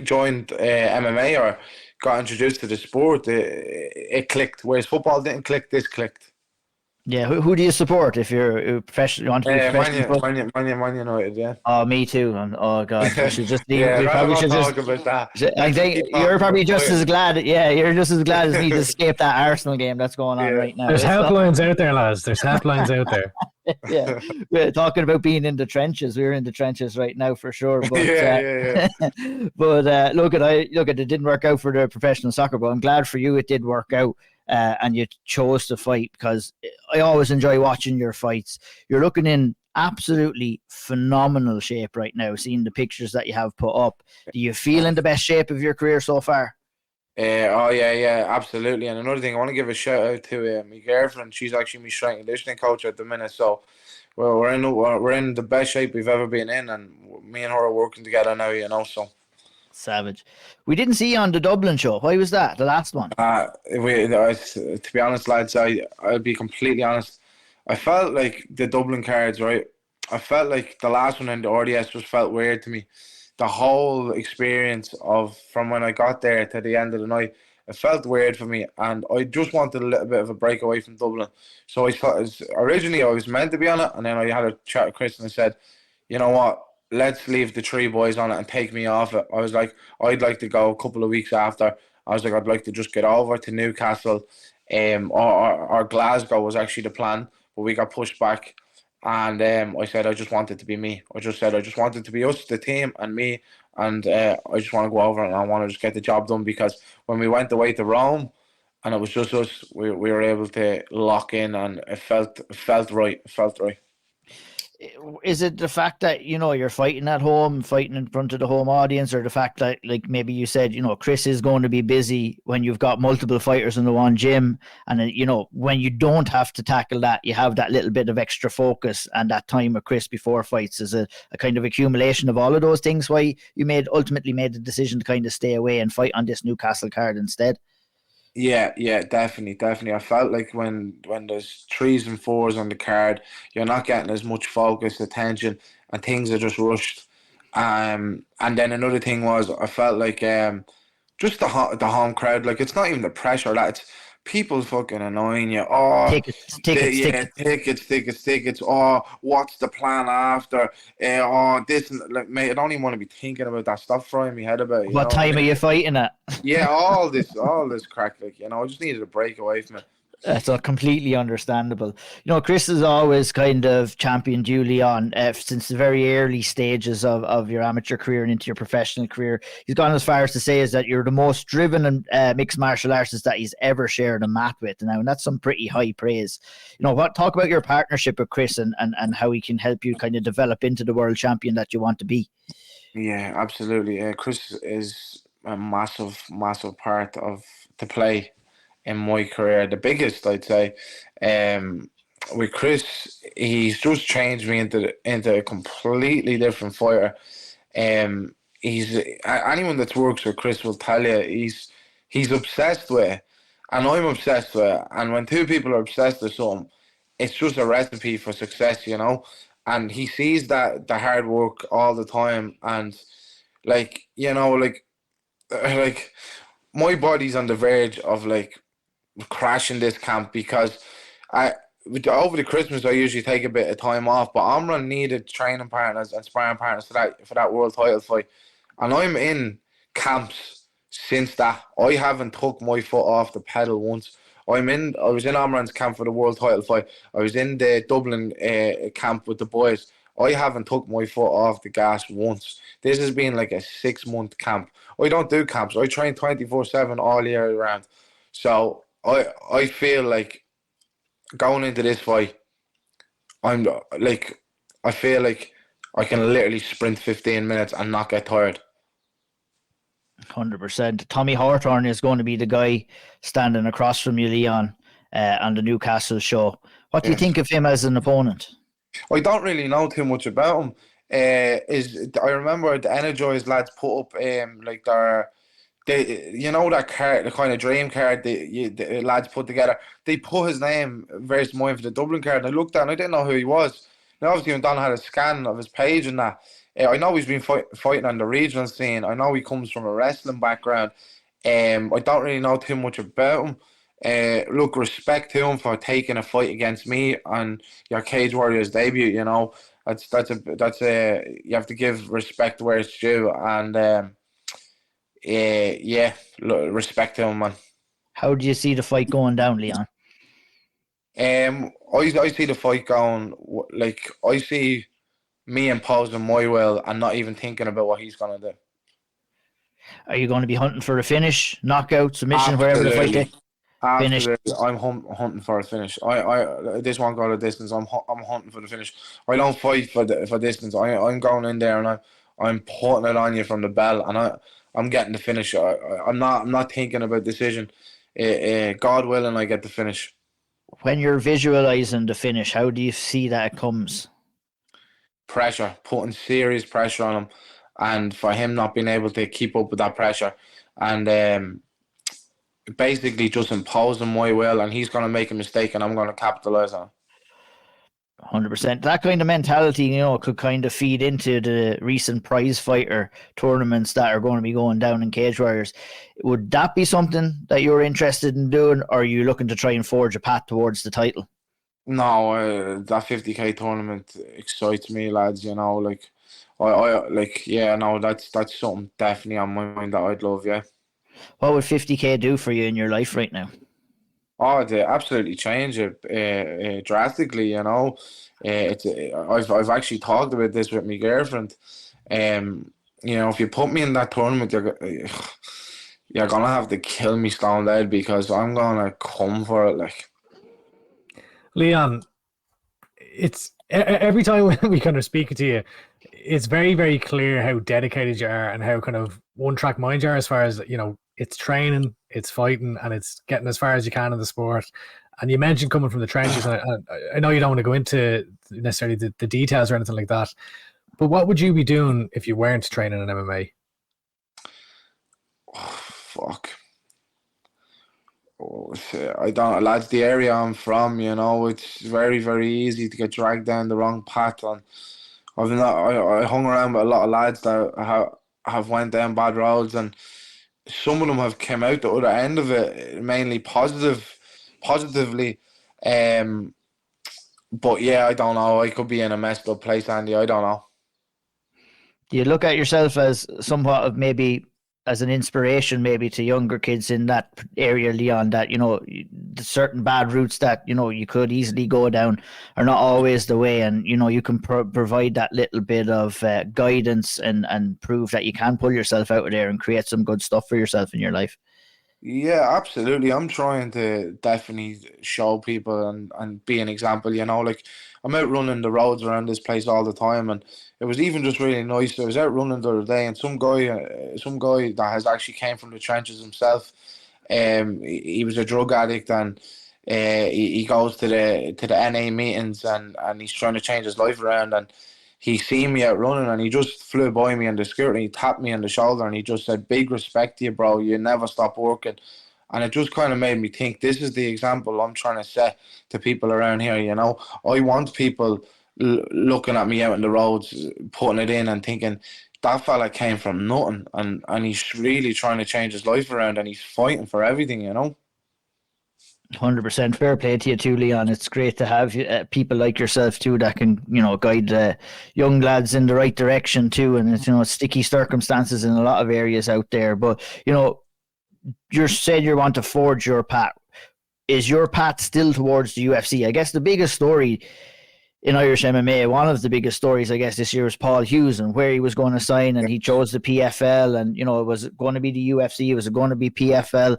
joined MMA or got introduced to the sport, it clicked. Whereas football didn't click, this clicked. Yeah, who do you support if you're a professional? You want to be professional? Man United, yeah. Oh, me too. And oh god, we should just leave. Yeah, we probably should talk just. about that. I think you're probably just as glad. Yeah, you're just as glad as me to escape that Arsenal game that's going on right now. There's helplines out there, lads. There's helplines out there. Yeah, we're talking about being in the trenches. We're in the trenches right now for sure. But but look, it didn't work out for the professional soccer, but I'm glad for you it did work out. And you chose to fight, because I always enjoy watching your fights. You're looking in absolutely phenomenal shape right now, seeing the pictures that you have put up. Do you feel in the best shape of your career so far? Yeah, absolutely. And another thing, I want to give a shout out to my girlfriend. She's actually my strength and conditioning coach at the minute. So we're in the best shape we've ever been in, and me and her are working together now. So. Savage. We didn't see you on the Dublin show. Why was that? The last one? To be honest, lads, I'll be completely honest. I felt like the Dublin cards, right? I felt like the last one in the RDS just felt weird to me. The whole experience from when I got there to the end of the night, it felt weird for me, and I just wanted a little bit of a break away from Dublin. So I thought, originally I was meant to be on it, and then I had a chat with Chris and I said, you know what? Let's leave the three boys on it and take me off it. I was like, I'd like to go a couple of weeks after. I was like, I'd like to just get over to Newcastle. Or Glasgow was actually the plan, but we got pushed back. And I said, I just wanted to be me. I just wanted to be us, the team, and me. And I just want to go over and I want to just get the job done, because when we went away to Rome and it was just us, we were able to lock in, and it felt right. It felt right. is it the fact that, you know, you're fighting at home, fighting in front of the home audience, or the fact that, like maybe you said, you know, Chris is going to be busy when you've got multiple fighters in the one gym, and you know, when you don't have to tackle that, you have that little bit of extra focus and that time with Chris before fights is a kind of accumulation of all of those things why you ultimately made the decision to kind of stay away and fight on this Newcastle card instead? Yeah, definitely. I felt like when there's threes and fours on the card, you're not getting as much focus, attention, and things are just rushed. And then another thing was I felt like just the home crowd, like it's not even the pressure that it's people fucking annoying you. Oh, tickets. Oh, what's the plan after? This and like, mate, I don't even want to be thinking about that. Stop frying me head about it. What time are you fighting at? Yeah, all this crack, like, you know, I just needed a break away from it. That's completely understandable. You know, Chris has always kind of championed you, Leon, since the very early stages of your amateur career and into your professional career. He's gone as far as to say is that you're the most driven mixed martial artist that he's ever shared a mat with now, and that's some pretty high praise. You know, talk about your partnership with Chris and how he can help you kind of develop into the world champion that you want to be. Yeah, absolutely. Chris is a massive part of the play in my career, the biggest, I'd say. With Chris, he's just changed me into a completely different fighter. He's anyone that works with Chris will tell you he's obsessed with it, and I'm obsessed with it. And when two people are obsessed with something, it's just a recipe for success, you know. And he sees that the hard work all the time, and like, you know, like my body's on the verge of like crashing this camp because over the Christmas I usually take a bit of time off, but I'm gonna need training partners and sparring partners for that world title fight, and I'm in camps since that. I haven't took my foot off the pedal once. I was in Omran's camp for the world title fight. I was in the Dublin camp with the boys. I haven't took my foot off the gas once. This has been like a 6-month camp. I don't do camps. I train 24/7 all year round. So I feel like going into this fight, I feel like I can literally sprint 15 minutes and not get tired. 100%. Tommy Hawthorne is going to be the guy standing across from you, Leon, on the Newcastle show. What do you think of him as an opponent? I don't really know too much about him. I remember the Energized lads put up like that card, the kind of dream card the lads put together. They put his name very small for the Dublin card. And I looked at it and I didn't know who he was. Now obviously when Don had a scan of his page and that, I know he's been fighting on the regional scene. I know he comes from a wrestling background. I don't really know too much about him. Look, respect to him for taking a fight against me on your Cage Warriors debut. You know, that's you have to give respect where it's due, and look, respect to him, man. How do you see the fight going down, Leon? I see the fight going like I see me imposing my will and not even thinking about what he's gonna do. Are you going to be hunting for a finish, knockout, submission, wherever the fight takes? Absolutely, I'm hunting for a finish. I this won't go the distance. I'm hunting for the finish. I don't fight for distance. I'm going in there and I'm putting it on you from the bell, and I'm getting the finish. I'm not thinking about decision. God willing, I get the finish. When you're visualizing the finish, how do you see that it comes? Pressure, putting serious pressure on him, and for him not being able to keep up with that pressure, and basically just imposing my will, and he's going to make a mistake and I'm going to capitalize on it. 100%. That kind of mentality, you know, could kind of feed into the recent prize fighter tournaments that are going to be going down in Cage Warriors. Would that be something that you're interested in doing, or are you looking to try and forge a path towards the title? No, that 50k tournament excites me, lads. You know, like that's something definitely on my mind that I'd love. Yeah. What would 50k do for you in your life right now? Oh, they absolutely change it drastically. You know, I've actually talked about this with my girlfriend. You know, if you put me in that tournament, you're gonna have to kill me stone dead because I'm gonna come for it. Like, Leon, it's every time we kind of speak to you, it's very, very clear how dedicated you are and how kind of one-track mind you are as far as, you know, it's training, it's fighting, and it's getting as far as you can in the sport. And you mentioned coming from the trenches, and I know you don't want to go into necessarily the details or anything like that, but what would you be doing if you weren't training in MMA? Oh, fuck. Oh, shit. I don't, lads, the area I'm from, you know, it's very, very easy to get dragged down the wrong path. And I hung around with a lot of lads that have went down bad roads, and some of them have come out the other end of it, mainly positively. But yeah, I don't know. I could be in a messed up place, Andy. I don't know. Do you look at yourself as somewhat of maybe as an inspiration maybe to younger kids in that area, Leon, that, you know, the certain bad routes that, you know, you could easily go down are not always the way, and, you know, you can provide that little bit of guidance and prove that you can pull yourself out of there and create some good stuff for yourself in your life? Yeah, absolutely. I'm trying to definitely show people and be an example, you know, like I'm out running the roads around this place all the time, and it was even just really nice. I was out running the other day, and some guy that has actually came from the trenches himself, he was a drug addict, and he goes to the NA meetings, and he's trying to change his life around, and he seen me out running, and he just flew by me on the scooter, and he tapped me on the shoulder, and he just said, "Big respect to you, bro. You never stop working." And it just kind of made me think, this is the example I'm trying to set to people around here, you know. I want people looking at me out on the roads, putting it in and thinking, that fella came from nothing, and he's really trying to change his life around, and he's fighting for everything, you know. 100% fair play to you too, Leon. It's great to have people like yourself too that can, you know, guide young lads in the right direction too. And it's, you know, sticky circumstances in a lot of areas out there. But, you know, you said you want to forge your path. Is your path still towards the UFC? I guess the biggest story in Irish MMA, one of the biggest stories, I guess, this year was Paul Hughes and where he was going to sign, and he chose the PFL, and, you know, it was going to be the UFC, it was going to be PFL.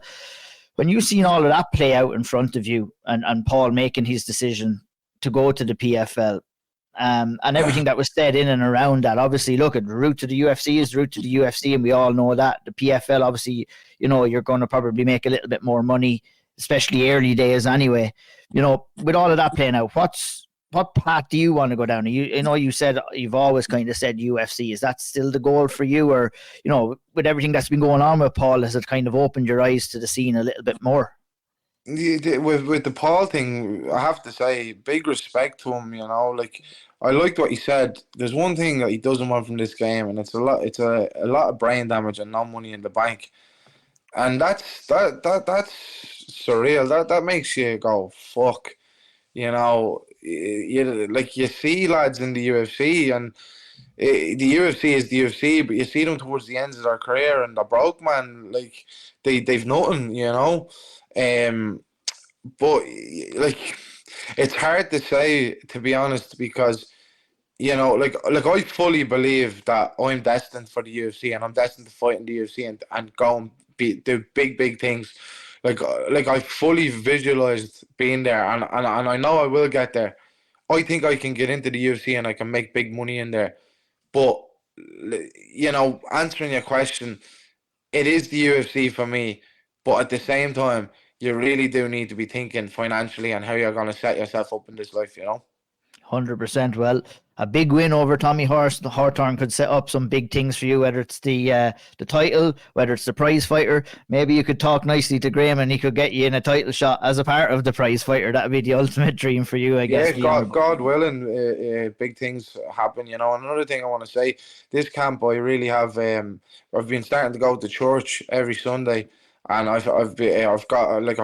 When you've seen all of that play out in front of you, and Paul making his decision to go to the PFL, and everything that was said in and around that, obviously, look, the route to the UFC is the route to the UFC, and we all know that. The PFL, obviously, you know, you're going to probably make a little bit more money, especially early days anyway. You know, with all of that playing out, what path do you want to go down? You know, you said you've always kind of said UFC. Is that still the goal for you, or, you know, with everything that's been going on with Paul, has it kind of opened your eyes to the scene a little bit more? With the Paul thing, I have to say, big respect to him. You know, like, I liked what he said. There's one thing that he doesn't want from this game, and it's a lot. It's a lot of brain damage and no money in the bank, and that's surreal. That makes you go, fuck. You know, you see lads in the UFC, and the UFC is the UFC, but you see them towards the ends of their career, and they're broke, man. Like, they've nothing, you know. But like, it's hard to say, to be honest, because, you know, like I fully believe that I'm destined for the UFC, and I'm destined to fight in the UFC and go and do big things. Like I fully visualized being there, and I know I will get there. I think I can get into the UFC and I can make big money in there. But, you know, answering your question, it is the UFC for me. But at the same time, you really do need to be thinking financially and how you're going to set yourself up in this life, you know? 100%. Well, a big win over Tommy Hawthorne could set up some big things for you, whether it's the title, whether it's the prize fighter. Maybe you could talk nicely to Graham and he could get you in a title shot as a part of the prize fighter. That would be the ultimate dream for you, I guess. Yeah, God willing, big things happen, you know. Another thing I want to say, this camp, I really have, I've been starting to go to church every Sunday, and I've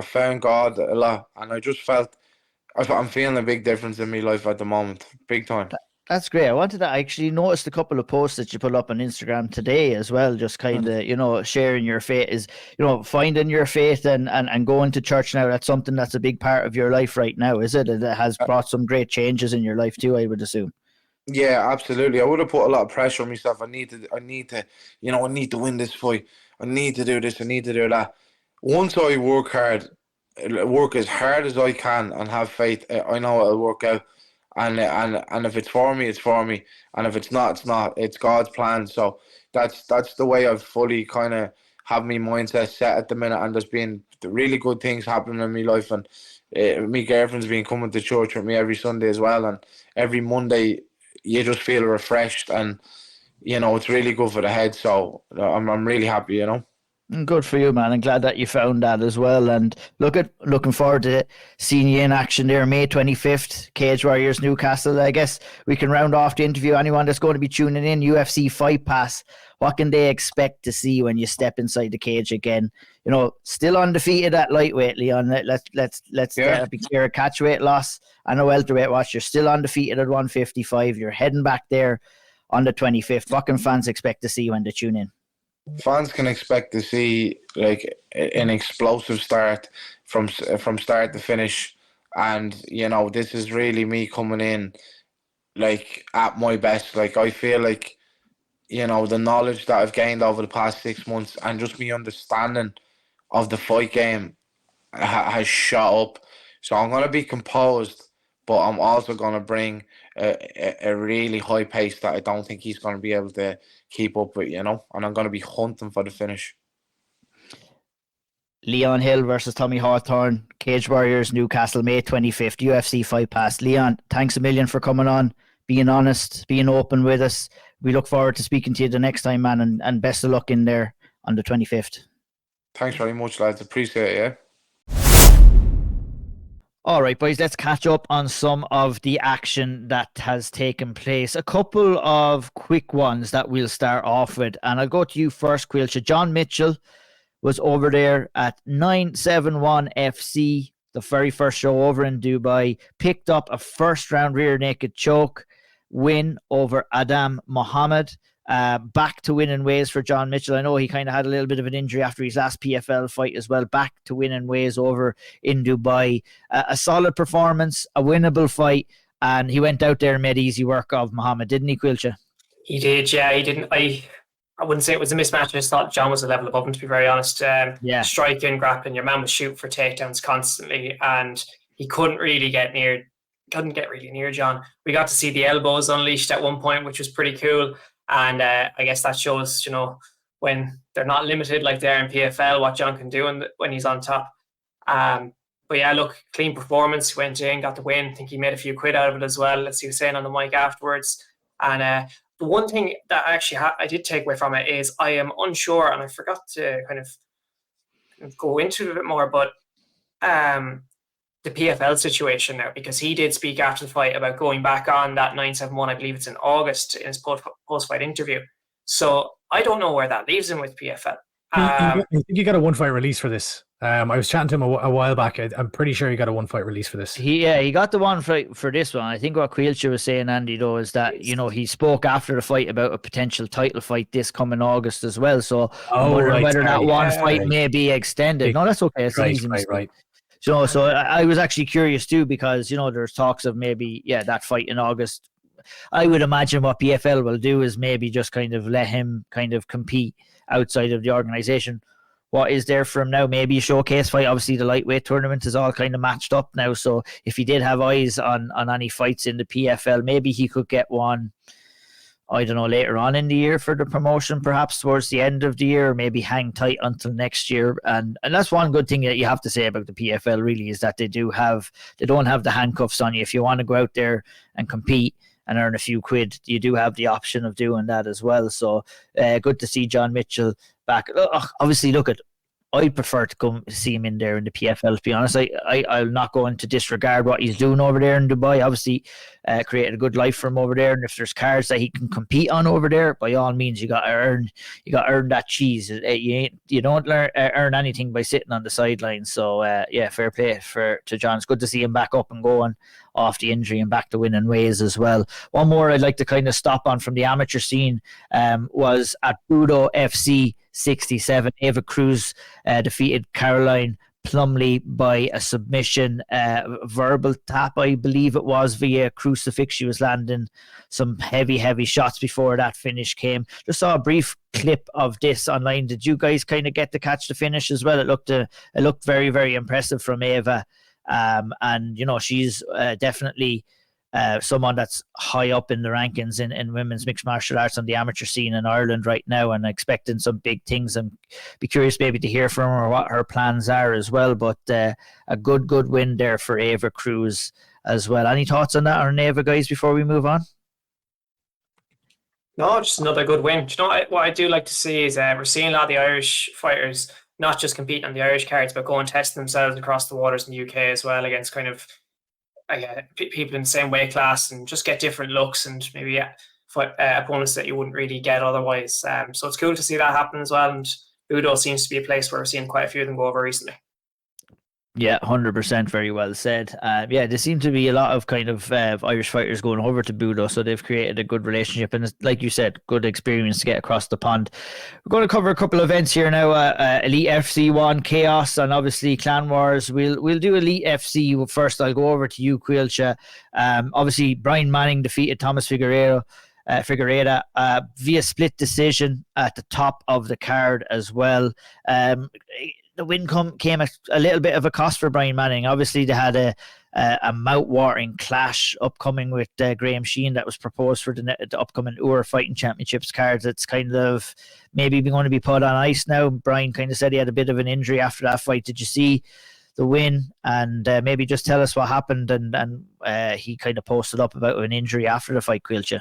found God a lot, and I just felt, I'm feeling a big difference in my life at the moment, big time. That's great. I wanted to actually noticed a couple of posts that you put up on Instagram today as well, just kind of, you know, sharing your faith is, you know, finding your faith and going to church now. That's something that's a big part of your life right now, is it? And it has brought some great changes in your life too, I would assume. Yeah, absolutely. I would have put a lot of pressure on myself. I need to, you know, I need to win this fight. I need to do this. I need to do that. Once I work as hard as I can, and have faith, I know it'll work out. and if it's for me, it's for me, and if it's not, it's not. It's God's plan. So that's the way I've fully kind of have my mindset set at the minute, and there's been really good things happening in my life, and my girlfriend's been coming to church with me every Sunday as well, and every Monday you just feel refreshed, and it's really good for the head. So I'm really happy, Good for you, man. I'm glad that you found that as well. And looking forward to seeing you in action there, May 25th, Cage Warriors Newcastle. I guess we can round off the interview. Anyone that's going to be tuning in, UFC Fight Pass, what can they expect to see when you step inside the cage again? Still undefeated at lightweight, Leon. Let's be clear. Catch weight loss. I know welterweight watch. You're still undefeated at 155. You're heading back there on the 25th. What can fans expect to see when they tune in? Fans can expect to see like an explosive start from start to finish, and this is really me coming in like at my best. Like I feel like the knowledge that I've gained over the past 6 months and just me understanding of the fight game has shot up. So I'm gonna be composed, but I'm also gonna bring a really high pace that I don't think he's gonna be able to keep up with, and I'm going to be hunting for the finish. Leon Hill versus Tommy Hawthorne, Cage Warriors Newcastle, May 25th, UFC Fight Pass. Leon, thanks a million for coming on, being honest, being open with us. We look forward to speaking to you the next time, man, and best of luck in there on the 25th. Thanks very much, lads. Appreciate it, yeah. All right, boys, let's catch up on some of the action that has taken place. A couple of quick ones that we'll start off with. And I'll go to you first, Caoilte. John Mitchell was over there at 971 FC, the very first show over in Dubai. Picked up a first-round rear naked choke win over Adam Muhammad. Back to winning ways for John Mitchell. I know he kind of had a little bit of an injury after his last PFL fight as well. Back to winning ways over in Dubai. A solid performance, a winnable fight, and he went out there and made easy work of Muhammad, didn't he, Caoilte? He did, yeah. He didn't. I wouldn't say it was a mismatch. I just thought John was a level above him, to be very honest. Striking, grappling, your man was shooting for takedowns constantly, and he couldn't really get near John. We got to see the elbows unleashed at one point, which was pretty cool. And I guess that shows, when they're not limited like they are in PFL, what John can do when he's on top. But yeah, look, clean performance. He went in, got the win. I think he made a few quid out of it as well. As he was saying on the mic afterwards. And the one thing that actually I did take away from it is I am unsure, and I forgot to kind of go into it a bit more, but the PFL situation now, because he did speak after the fight about going back on that 971, I believe it's in August, in his post-fight interview. So I don't know where that leaves him with PFL. I think you got a one-fight release for this. I was chatting to him a while back. I'm pretty sure he got a one-fight release for this. He got the one fight for this one. I think what Caoilte was saying, Andy, though, is that, he spoke after the fight about a potential title fight this coming August as well. So whether that one fight may be extended. No, that's okay. It's an easy mistake. Right. So I was actually curious too, because, there's talks of maybe, that fight in August. I would imagine what PFL will do is maybe just kind of let him kind of compete outside of the organization. What is there for him now? Maybe a showcase fight. Obviously, the lightweight tournament is all kind of matched up now. So if he did have eyes on any fights in the PFL, maybe he could get one, I don't know, later on in the year for the promotion, perhaps towards the end of the year, or maybe hang tight until next year. And that's one good thing that you have to say about the PFL, really, is that they don't have the handcuffs on you. If you want to go out there and compete and earn a few quid, you do have the option of doing that as well. So good to see John Mitchell back. Obviously, I'd prefer to come see him in there in the PFL, to be honest. I'm not going to disregard what he's doing over there in Dubai. Obviously, created a good life for him over there. And if there's cards that he can compete on over there, by all means, you got to earn that cheese. You don't earn anything by sitting on the sidelines. So, fair play to John. It's good to see him back up and going off the injury and back to winning ways as well. One more I'd like to kind of stop on from the amateur scene was at Budo FC 67. Éabha Cruz defeated Caroline Plumley by a submission, verbal tap, I believe it was, via crucifix. She was landing some heavy shots before that finish came. Just saw a brief clip of this online. Did you guys kind of get to catch the finish as well? It looked very, very impressive from Éabha. And she's definitely someone that's high up in the rankings in women's mixed martial arts on the amateur scene in Ireland right now, and expecting some big things. And be curious maybe to hear from her what her plans are as well. But a good win there for Éabha Cruz as well. Any thoughts on that, or Éabha, guys, before we move on? No, just another good win. Do you know what I do like to see is we're seeing a lot of the Irish fighters not just competing on the Irish cards, but go and test themselves across the waters in the UK as well against kind of people in the same weight class, and just get different looks and maybe fight opponents that you wouldn't really get otherwise. So it's cool to see that happen as well. And Budo seems to be a place where we're seeing quite a few of them go over recently. Yeah, 100%. Very well said. Yeah, there seem to be a lot of kind of Irish fighters going over to Budo, so they've created a good relationship, and like you said, good experience to get across the pond. We're going to cover a couple of events here now. Elite FC 1, Chaos, and obviously Clan Wars. We'll do Elite FC first. I'll go over to you, Caoilte. Obviously, Brian Manning defeated Thomas Figueiredo via split decision at the top of the card as well. The win came at a little bit of a cost for Brian Manning. Obviously, they had a mouth-watering clash upcoming with Graham Sheehan that was proposed for the upcoming Iúr Fighting Championships cards. It's kind of maybe going to be put on ice now. Brian kind of said he had a bit of an injury after that fight. Did you see the win? And maybe just tell us what happened. And he kind of posted up about an injury after the fight, Caoilte.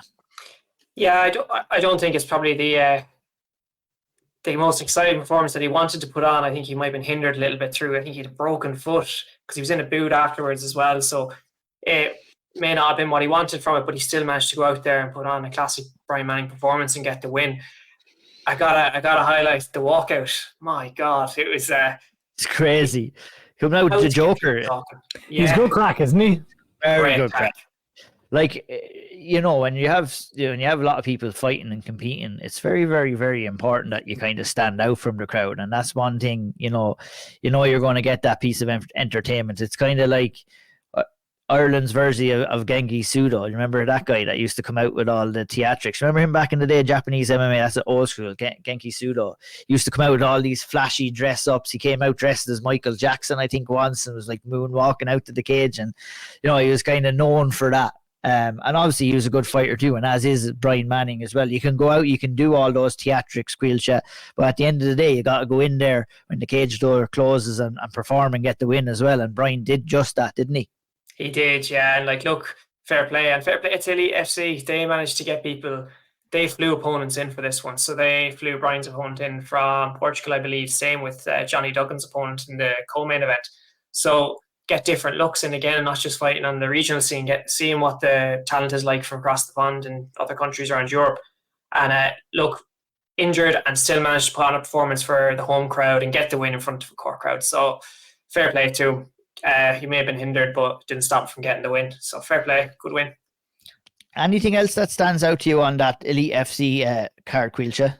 Yeah, I don't think it's probably the most exciting performance that he wanted to put on. I think he might have been hindered a little bit through. I think he had a broken foot because he was in a boot afterwards as well. So it may not have been what he wanted from it, but he still managed to go out there and put on a classic Brian Manning performance and get the win. I gotta highlight the walkout. My God, it was it's crazy. Coming out with the Joker. Yeah. He's good crack, isn't he? Very good crack. Like, when you have a lot of people fighting and competing, it's very, very, very important that you kind of stand out from the crowd. And that's one thing, you're going to get that piece of entertainment. It's kind of like Ireland's version of Genki Sudo. You remember that guy that used to come out with all the theatrics? Remember him back in the day, Japanese MMA? That's an old school. Genki Sudo. He used to come out with all these flashy dress-ups. He came out dressed as Michael Jackson, I think, once, and was like moonwalking out to the cage. And, he was kind of known for that. And obviously he was a good fighter too, and as is Brian Manning as well. You can go out, you can do all those theatrics, Caoilte, but at the end of the day, you got to go in there when the cage door closes and perform and get the win as well. And Brian did just that, didn't he? He did, yeah. And look, fair play. And fair play to Elite FC. They managed to get people. They flew opponents in for this one. So they flew Brian's opponent in from Portugal, I believe. Same with Johnny Duggan's opponent in the co-main event. So get different looks, and again, not just fighting on the regional scene, seeing what the talent is like from across the pond in other countries around Europe. And look, injured and still managed to put on a performance for the home crowd and get the win in front of a core crowd. So fair play to him. He may have been hindered, but didn't stop him from getting the win. So fair play, good win. Anything else that stands out to you on that Elite FC card, Caoilte?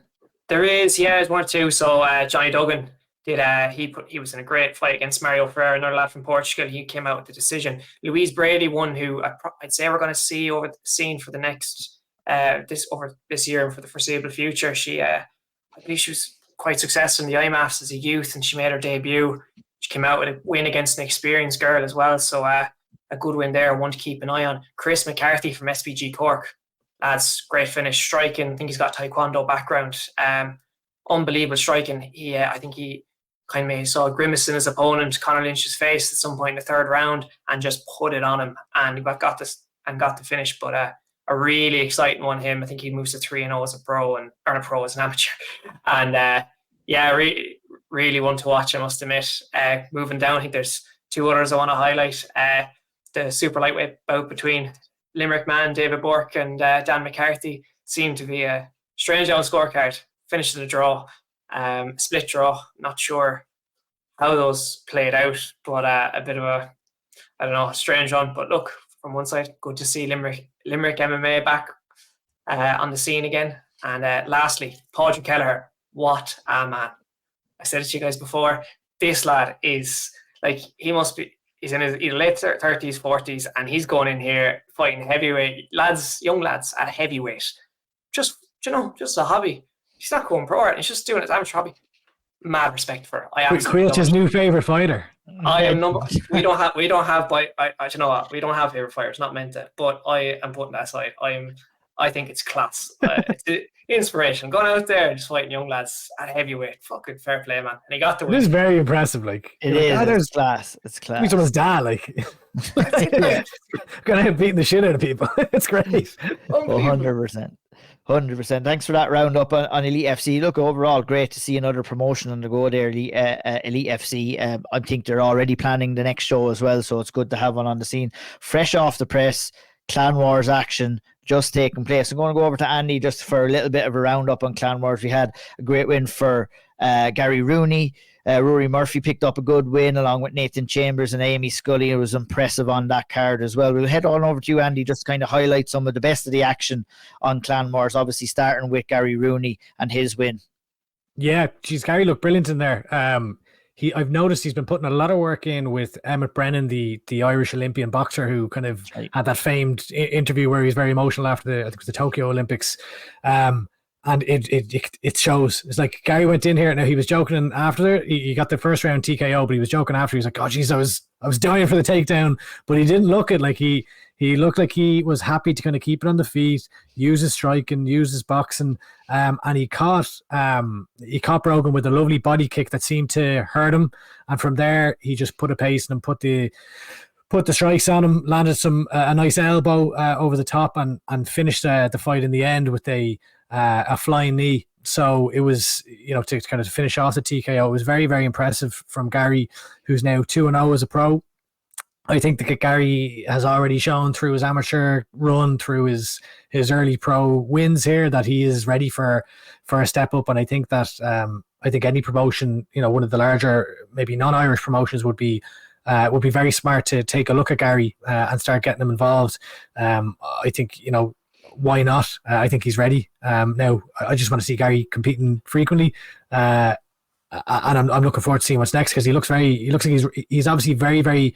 There is, there's one or two. So Johnny Duggan he was in a great fight against Mario Ferreira, another lad from Portugal. He came out with the decision. Louise Brady, one who I'd say we're going to see over the scene for the next this year and for the foreseeable future. I believe she was quite successful in the IMAFs as a youth, and she made her debut. She came out with a win against an experienced girl as well. So a good win there, one to keep an eye on. Chris McCarthy from SPG Cork. Lads, great finish, striking. I think he's got Taekwondo background. Unbelievable striking. I think he kind of saw a grimace in his opponent, Conor Lynch's face, at some point in the third round, and just put it on him, and he got the finish. But a really exciting one. Him, I think he moves to 3-0 as a pro, and or a pro as an amateur, and really one to watch, I must admit. Moving down, I think there's two others I want to highlight. The super lightweight bout between Limerick man David Bourke and Dan McCarthy seemed to be a strange on scorecard. Finished in a draw, split draw. Not sure how those played out, but a bit of a strange one. But look, from one side, good to see Limerick MMA back on the scene again. And lastly, Padraig Kelleher, what a man! I said it to you guys before. This lad is like, he's in his either late 30s, 40s, and he's going in here fighting heavyweight young lads at heavyweight. Just a hobby. He's not going pro, he's just doing his amateur hobby. Mad respect for it. Caoilte's new favourite fighter. I am number. We don't have. I you know what? We don't have favorite fighters. Not meant to. But I am putting that aside. I think it's class. It's inspiration. Going out there and just fighting young lads at heavyweight. Fucking fair play, man. And he got the It win. is very impressive. Like It you're is. like, It's class. It's class. He's someone's dad. Like gonna have beating the shit out of people. It's great. 100%. 100%. Thanks for that roundup on Elite FC. Look, overall, great to see another promotion on the go there, Elite FC. I think they're already planning the next show as well, so it's good to have one on the scene. Fresh off the press, Clan Wars action just taking place. I'm going to go over to Andy just for a little bit of a roundup on Clan Wars. We had a great win for Gary Rooney. Rory Murphy picked up a good win along with Nathan Chambers and Amy Scully. It was impressive on that card as well. We'll head on over to you, Andy, just to kind of highlight some of the best of the action on Clan Wars, obviously starting with Gary Rooney and his win. Yeah, geez, Gary looked brilliant in there. I've noticed he's been putting a lot of work in with Emmett Brennan, the Irish Olympian boxer who kind of had that famed interview where he's very emotional after I think it was the Tokyo Olympics. And it shows. It's like Gary went in here. Now he was joking after he got the first round TKO, but he was joking after. He was like, "Oh, geez, I was dying for the takedown," but he didn't look it. Like he looked like he was happy to kind of keep it on the feet, use his striking, use his boxing, and he caught Brogan with a lovely body kick that seemed to hurt him. And from there, he just put a pace and put the strikes on him, landed a nice elbow over the top, and finished the fight in the end with a flying knee. So it was, to kind of finish off the TKO, it was very, very impressive from Gary, who's now 2-0 as a pro. I think that Gary has already shown through his amateur run, through his early pro wins here, that he is ready for a step up. And I think that any promotion, one of the larger, maybe non-Irish promotions would be very smart to take a look at Gary and start getting him involved. I think, why not? I think he's ready. Now, I just want to see Gary competing frequently, and I'm looking forward to seeing what's next, because he looks like he's obviously very, very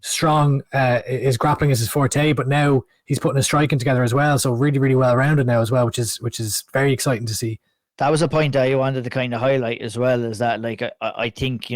strong. His grappling is his forte, but now he's putting his striking together as well. So really, really well rounded now as well, which is very exciting to see. That was a point I wanted to kind of highlight as well, is that like I think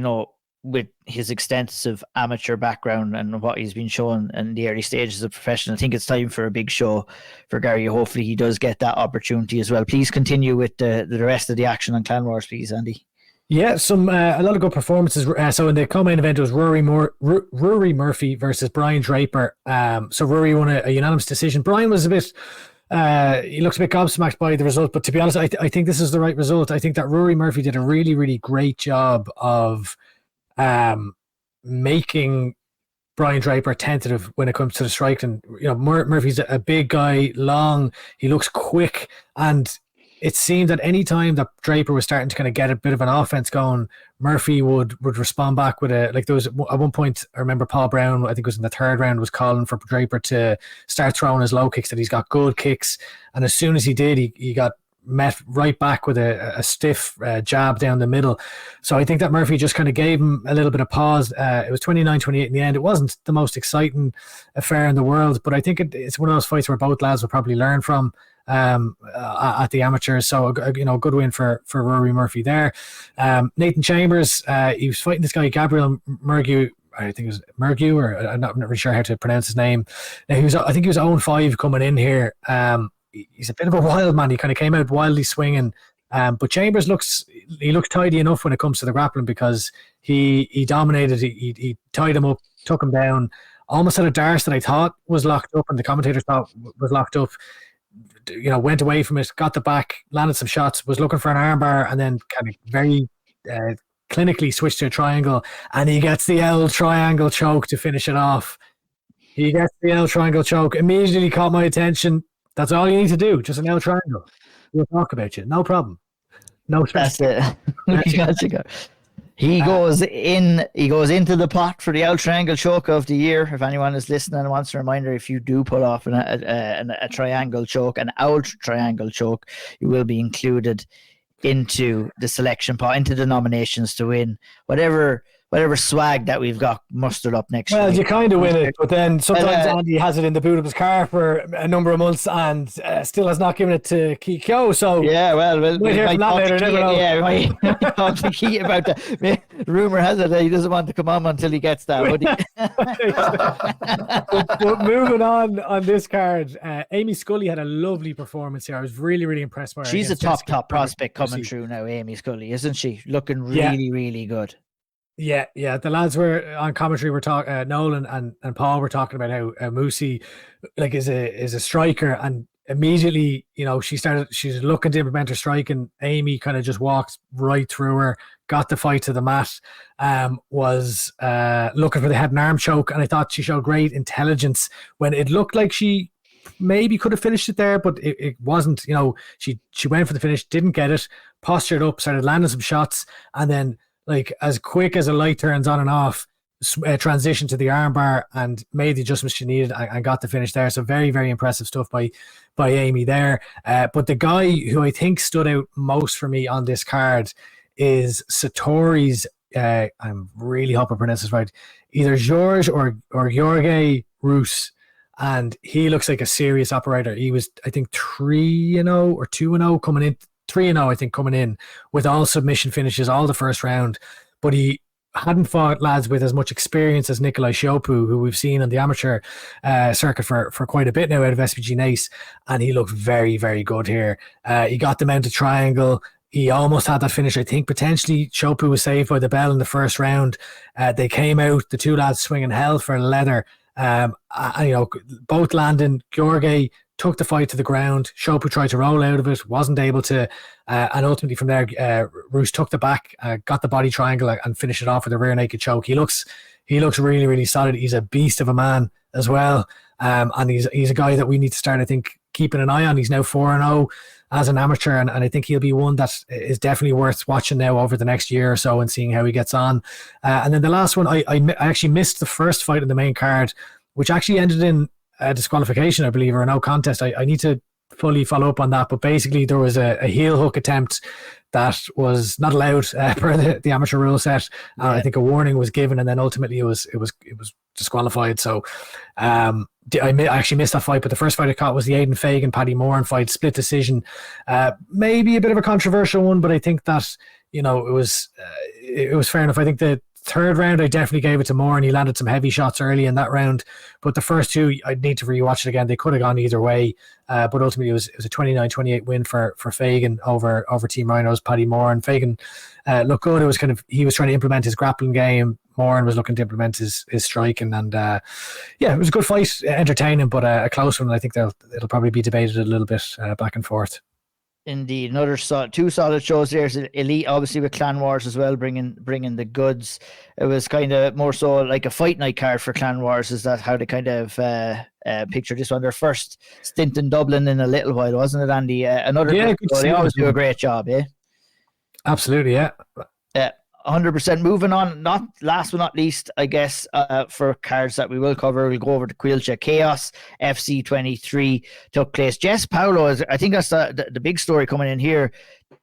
with his extensive amateur background and what he's been shown in the early stages of profession, I think it's time for a big show for Gary. Hopefully he does get that opportunity as well. Please continue with the rest of the action on Clan Wars, please, Andy. Yeah, a lot of good performances. So in the co-main event, it was Rory Murphy versus Brian Draper. So Rory won a unanimous decision. Brian was a bit... he looks a bit gobsmacked by the result, but to be honest, I think this is the right result. I think that Rory Murphy did a really, really great job of making Brian Draper tentative when it comes to the striking. Murphy's a big guy, long, he looks quick, and it seemed that any time that Draper was starting to kind of get a bit of an offense going, Murphy would respond back with there was at one point, I remember Paul Brown, I think it was in the third round, was calling for Draper to start throwing his low kicks, that he's got good kicks, and as soon as he did, he got met right back with a stiff jab down the middle. So I think that Murphy just kind of gave him a little bit of pause. It was 29-28 in the end. It wasn't the most exciting affair in the world, but I think it's one of those fights where both lads will probably learn from at the amateurs. So a good win for Rory Murphy there. Nathan Chambers, he was fighting this guy Gabriel Mergue. I think it was Mergue, or I'm not really sure how to pronounce his name. Now, I think he was 0-5 coming in here. He's a bit of a wild man. He kind of came out wildly swinging, but Chambers looks tidy enough when it comes to the grappling, because he dominated. He tied him up, took him down, almost had a dart that I thought was locked up, and the commentators thought was locked up. Went away from it, got the back, landed some shots, was looking for an armbar, and then kind of very clinically switched to a triangle, and he gets the Auld Triangle choke to finish it off. He gets the Auld Triangle choke, immediately caught my attention. That's all you need to do, just an Auld Triangle. We'll talk about you, no problem. No stress. That's it. He goes into the pot for the Auld Triangle choke of the year. If anyone is listening and wants a reminder, if you do pull off a triangle choke, an Auld Triangle choke, you will be included into the selection pot, into the nominations to win whatever whatever swag that we've got mustered up next Well, week. you kind of win it, but then sometimes Well, Andy has it in the boot of his car for a number of months and still has not given it to Keogh. So yeah, well, we'll hear from that later. Never know. Yeah, we might talk to Keogh about that. Rumor has it that he doesn't want to come on until he gets that. But moving on this card, Amy Scully had a lovely performance here. I was really, really impressed by her. She's a against top Jessica prospect coming Percy. through now, Amy Scully, isn't she? Looking really, really good. Yeah. The lads were on commentary. We're talking. Nolan and Paul were talking about how Moosey, like, is a striker, and immediately, she's looking to implement her strike, and Amy kind of just walked right through her, got the fight to the mat, was looking for the head and arm choke, and I thought she showed great intelligence when it looked like she maybe could have finished it there, but it wasn't. She went for the finish, didn't get it, postured up, started landing some shots, and then, like, as quick as a light turns on and off, transitioned to the armbar and made the adjustments she needed and got the finish there. So very, very impressive stuff by Amy there. But the guy who I think stood out most for me on this card is Satori's, I'm really hoping I pronounce this right, either George or Jorge Rus. And he looks like a serious operator. He was, I think, 3-0 or 2-0 coming in. 3-0, I think, coming in with all submission finishes, all the first round. But he hadn't fought lads with as much experience as Nikolai Shopu, who we've seen on the amateur circuit for quite a bit now out of SPG Nice. And he looked very, very good here. He got them out of triangle. He almost had that finish. I think potentially Shopu was saved by the bell in the first round. They came out, the two lads swinging hell for leather. Both landing. Jorge took the fight to the ground. Shopu tried to roll out of it, wasn't able to, and ultimately from there, Roos took the back, got the body triangle, and finished it off with a rear naked choke. He looks really, really solid. He's a beast of a man as well, and he's a guy that we need to start, I think, keeping an eye on. He's now 4-0 as an amateur, and I think he'll be one that is definitely worth watching now over the next year or so and seeing how he gets on. And then the last one, I actually missed the first fight in the main card, which actually ended in a disqualification, I believe, or a no contest. I need to fully follow up on that, but basically there was a heel hook attempt that was not allowed per the amateur rule set. I think a warning was given, and then ultimately it was disqualified. So I actually missed that fight, but the first fight I caught was the Aidan Fagan Paddy Moran fight, split decision. Maybe a bit of a controversial one, but I think that it was fair enough. I think the third round I definitely gave it to Moore, and he landed some heavy shots early in that round, but the first two I'd need to rewatch it again. They could have gone either way, but ultimately it was a 29-28 win for Fagan over Team Rhino's Paddy Moore. And Fagan looked good. It was he was trying to implement his grappling game. Moore was looking to implement his striking, and it was a good fight, entertaining, but a close one. I think it'll probably be debated a little bit back and forth. Indeed, another two solid shows. There's Elite, obviously, with Clan Wars as well, bringing the goods. It was kind of more so like a fight night card for Clan Wars. Is that how they kind of picture this one? Their first stint in Dublin in a little while, wasn't it, Andy? Another good show. They always do a great job, eh? Absolutely, yeah. 100%. Moving on, not last but not least, I guess, for cards that we will cover, we'll go over to Caoilte. Chaos FC 23 took place. Jess Paulo, I think that's the big story coming in here,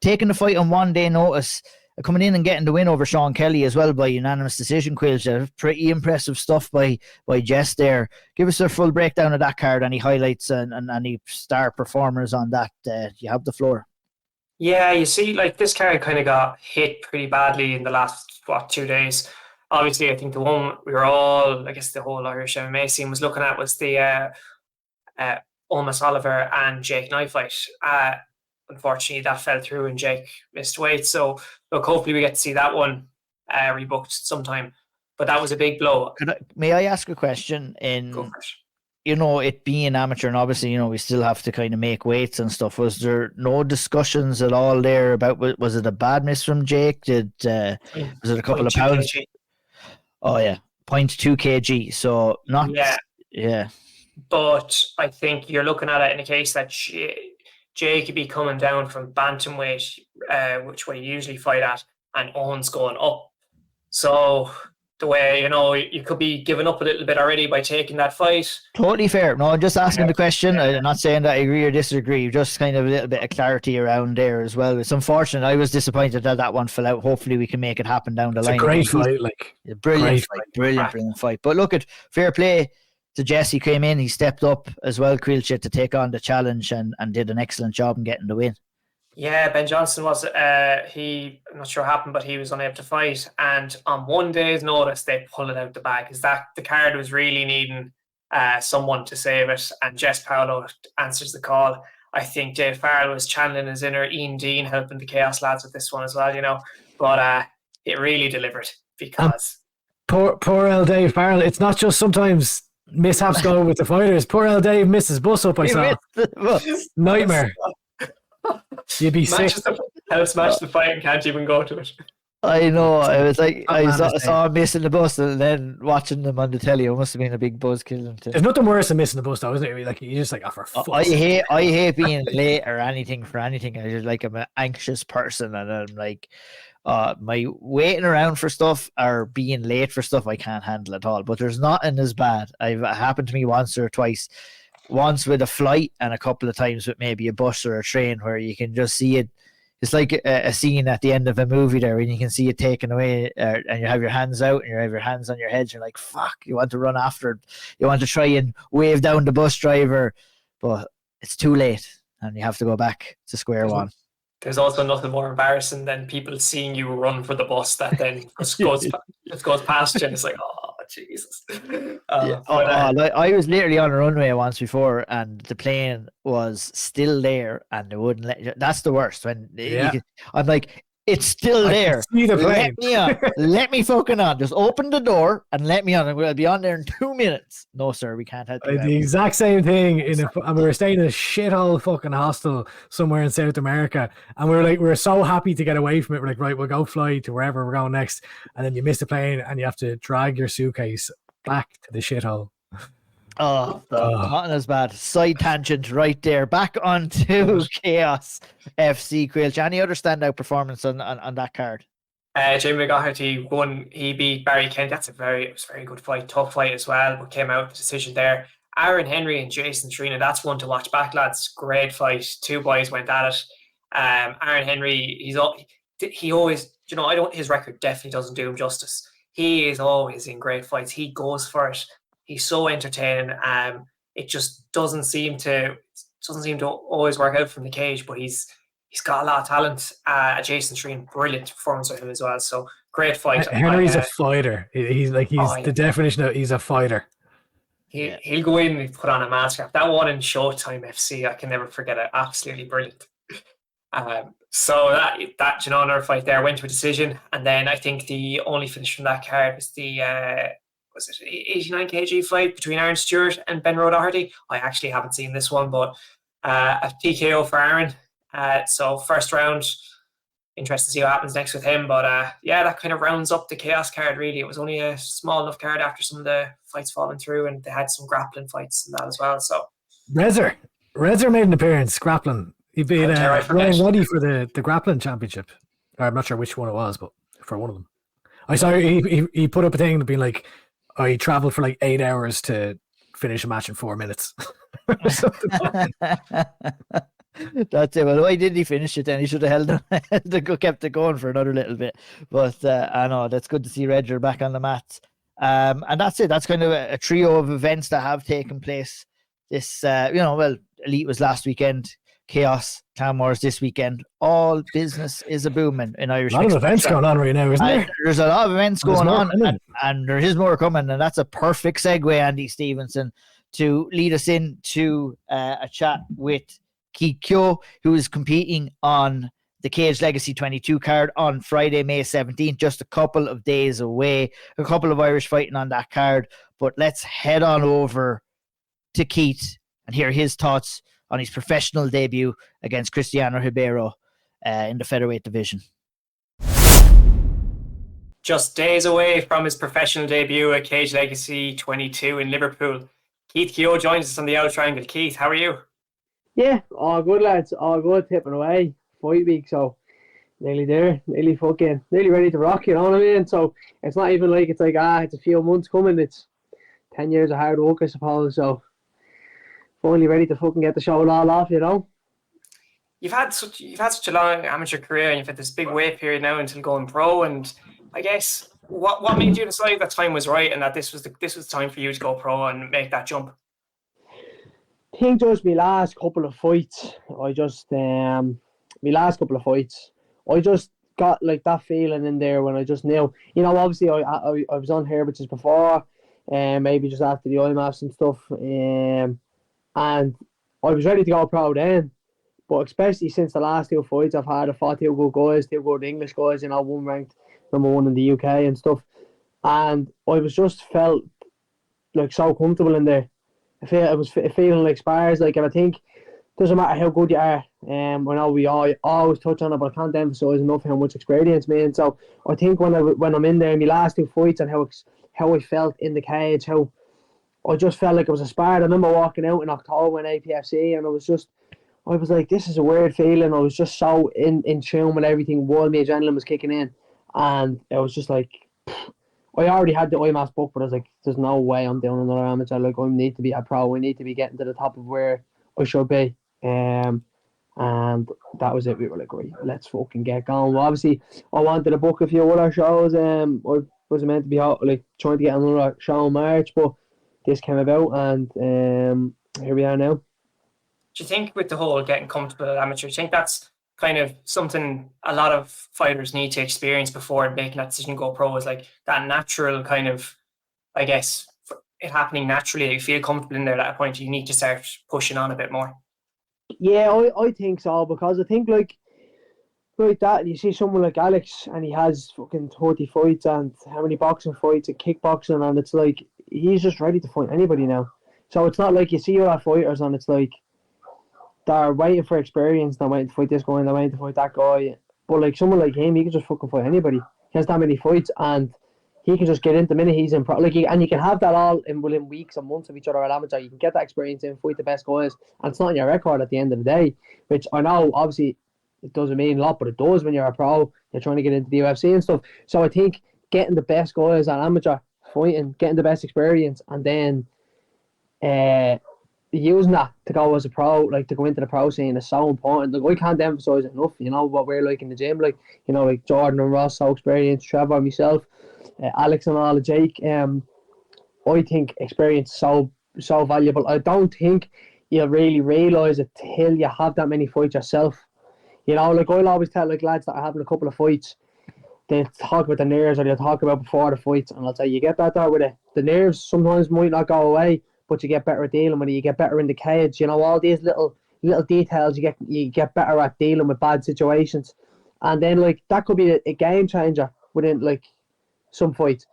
taking the fight on 1 day notice, coming in and getting the win over Sean Kelly as well by unanimous decision. Caoilte, pretty impressive stuff by Jess there. Give us a full breakdown of that card, any highlights and any star performers on that. You have the floor. Yeah, you see, like, this card kind of got hit pretty badly in the last 2 days. Obviously, I think the one we were all, I guess the whole Irish MMA scene was looking at was the Almas Oliver and Jake Knight fight. Unfortunately, that fell through and Jake missed weight. So, look, hopefully we get to see that one rebooked sometime. But that was a big blow. May I ask a question? Go for it. It being amateur, and obviously, we still have to kind of make weights and stuff. Was there no discussions at all there about, was it a bad miss from Jake? Was it a couple of pounds? Kg. Oh, yeah. 0.2 kg. So, not. Yeah. But I think you're looking at it in a case that Jake could be coming down from bantamweight, which we usually fight at, and Owen's going up. So the way, you could be giving up a little bit already by taking that fight. Totally fair. No, I'm just asking the question. I'm not saying that I agree or disagree. Just kind of a little bit of clarity around there as well. It's unfortunate. I was disappointed that one fell out. Hopefully we can make it happen down the line. It's a great fight. Brilliant fight. But look, fair play to Jesse. Came in, he stepped up as well, Caoilte, to take on the challenge and did an excellent job in getting the win. Yeah, Ben Johnson was, I'm not sure what happened, but he was unable to fight. And on one day's notice, they pulled it out the bag because the card was really needing someone to save it. And Jess Paolo answers the call. I think Dave Farrell was channeling his inner Ian Dean, helping the Chaos lads with this one as well, But it really delivered because... Poor old Dave Farrell. It's not just sometimes mishaps go with the fighters. Poor old Dave missed his bus up, I saw. Nightmare. You'd be sick. Helps match the fight and can't even go to it. I know. It was like I saw him missing the bus and then watching them on the telly. It must have been a big buzz killing him too. There's nothing worse than missing the bus, though, isn't it? Like you're just like, for fuck's sake. I hate being late or anything for anything. I just I'm an anxious person, and I'm like, my waiting around for stuff or being late for stuff I can't handle at all. But there's nothing as bad. It happened to me once or twice. Once with a flight and a couple of times with maybe a bus or a train where you can just see it. It's like a scene at the end of a movie there when you can see it taken away and you have your hands out and you have your hands on your head. You're like, fuck, you want to run after it. You want to try and wave down the bus driver, but it's too late and you have to go back to square one. There's also nothing more embarrassing than people seeing you run for the bus that then just goes past you and it's like, oh, Jesus. I was literally on a runway once before and the plane was still there and they wouldn't let you. That's the worst. When I'm like, it's still there. See the plane. Let me on. Let me fucking on. Just open the door and let me on. I'm going to be on there in 2 minutes. No, sir, we can't help you. The exact same thing. And we were staying in a shithole fucking hostel somewhere in South America. And we were so happy to get away from it. We're like, right, we'll go fly to wherever we're going next. And then you miss the plane and you have to drag your suitcase back to the shithole. Not as bad. Side tangent right there. Back onto Chaos FC. Caoilte. Any other standout performance on that card? Jamie McGahety won. He beat Barry Kent. It was a very good fight, tough fight as well. But came out with the decision there. Aaron Henry and Jason Trina. That's one to watch back, lads. Great fight. Two boys went at it. Aaron Henry. He always. His record definitely doesn't do him justice. He is always in great fights. He goes for it. He's so entertaining. It just doesn't seem to always work out from the cage, but he's got a lot of talent. Jason Treen, brilliant performance with him as well. So great fight. Henry's a fighter. He's the definition of he's a fighter. He'll go in and put on a mask. That one in Showtime FC, I can never forget it. Absolutely brilliant. So that another fight there went to a decision, and then I think the only finish from that card was the 89 kg fight between Aaron Stewart and Ben O'Doherty. I actually haven't seen this one, but a TKO for Aaron. So first round, interesting to see what happens next with him. But that kind of rounds up the Chaos card, really. It was only a small enough card after some of the fights falling through, and they had some grappling fights and that as well. So Rezer made an appearance, grappling. He beat Ryan Waddy for the grappling championship. I'm not sure which one it was, but for one of them. I saw he put up a thing being like, he traveled for like 8 hours to finish a match in 4 minutes. That's it. Well, why didn't he finish it then? He should have kept it going for another little bit. But I know that's good to see Redger back on the mats. And that's it. That's kind of a trio of events that have taken place. This, Elite was last weekend. Chaos, Clan Wars this weekend. All business is a booming in Irish. A lot of events going on right now, isn't there? There's a lot of events going on, and there is more coming, and that's a perfect segue, Andy Stevenson, to lead us into a chat with Keogh, who is competing on the Cage Legacy 22 card on Friday, May 17th, just a couple of days away. A couple of Irish fighting on that card, but let's head on over to Keith and hear his thoughts on his professional debut against Cristiano Ribeiro in the featherweight division. Just days away from his professional debut at Cage Legacy 22 in Liverpool, Keith Keogh joins us on the Auld Triangle. Keith, how are you? Yeah, all good, lads. All good, tipping away. Fight week, so nearly there, nearly ready to rock, you know what I mean? So it's not even like it's it's a few months coming, it's 10 years of hard work, I suppose, so finally ready to fucking get the show all off, you know? You've had such a long amateur career, and you've had this big wait period now until going pro. And I guess what made you decide that time was right and that this was the time for you to go pro and make that jump? I think just my last couple of fights, I just got like that feeling in there when I just knew, you know, obviously I was on here which is before, and maybe just after the IMAFs and stuff, and I was ready to go pro then. But especially since the last two fights I've had, I fought two good guys, two good English guys, you know, one ranked #1 in the UK and stuff. And I was just felt like so comfortable in there. I was feeling like spars, like, and I think it doesn't matter how good you are. I know we all always touch on it, but I can't emphasise enough how much experience, man. So I think when I'm in there in my last two fights and how I felt in the cage, how I just felt like it was a spar. I remember walking out in October in APFC, and I was like, this is a weird feeling. I was just so in tune with everything while my adrenaline was kicking in. And it was just like, I already had the IMAS book, but I was like, there's no way I'm doing another amateur. Like, I need to be a pro. I need to be getting to the top of where I should be. And that was it. We were like, right, let's fucking get going. Well, obviously, I wanted to book a few other shows. I was meant to be like trying to get another show in March, but this came about, and here we are now. Do you think with the whole getting comfortable at amateur, do you think that's kind of something a lot of fighters need to experience before making that decision to go pro? Is like that natural kind of, I guess, it happening naturally. You feel comfortable in there at that point. You need to start pushing on a bit more. Yeah, I think so, because I think like that, you see someone like Alex, and he has fucking 30 fights and how many boxing fights and kickboxing, and it's like he's just ready to fight anybody now. So it's not like you see other fighters and it's like they're waiting for experience, they're waiting to fight this guy, and they're waiting to fight that guy. But like someone like him, he can just fucking fight anybody. He has that many fights, and he can just get in the minute he's in pro. Like, and you can have that all within weeks and months of each other at amateur. You can get that experience in, fight the best guys, and it's not on your record at the end of the day. Which I know, obviously, it doesn't mean a lot, but it does when you're a pro. You're trying to get into the UFC and stuff. So I think getting the best guys at amateur, fighting, getting the best experience, and then using that to go as a pro, like to go into the pro scene, is so important. Like, I can't emphasize it enough. You know what we're like in the gym, like, you know, like Jordan and Ross, so experienced, Trevor, myself, Alex and all, Jake. I think experience is so valuable. I don't think you really realise it till you have that many fights yourself. You know, like I'll always tell like lads that are having a couple of fights, they talk about the nerves, or they'll talk about before the fights, and I'll say you get better with it. The nerves sometimes might not go away, but you get better at dealing with it. You get better in the cage. You know, all these little details, you get better at dealing with bad situations. And then like that could be a game changer within like some fights.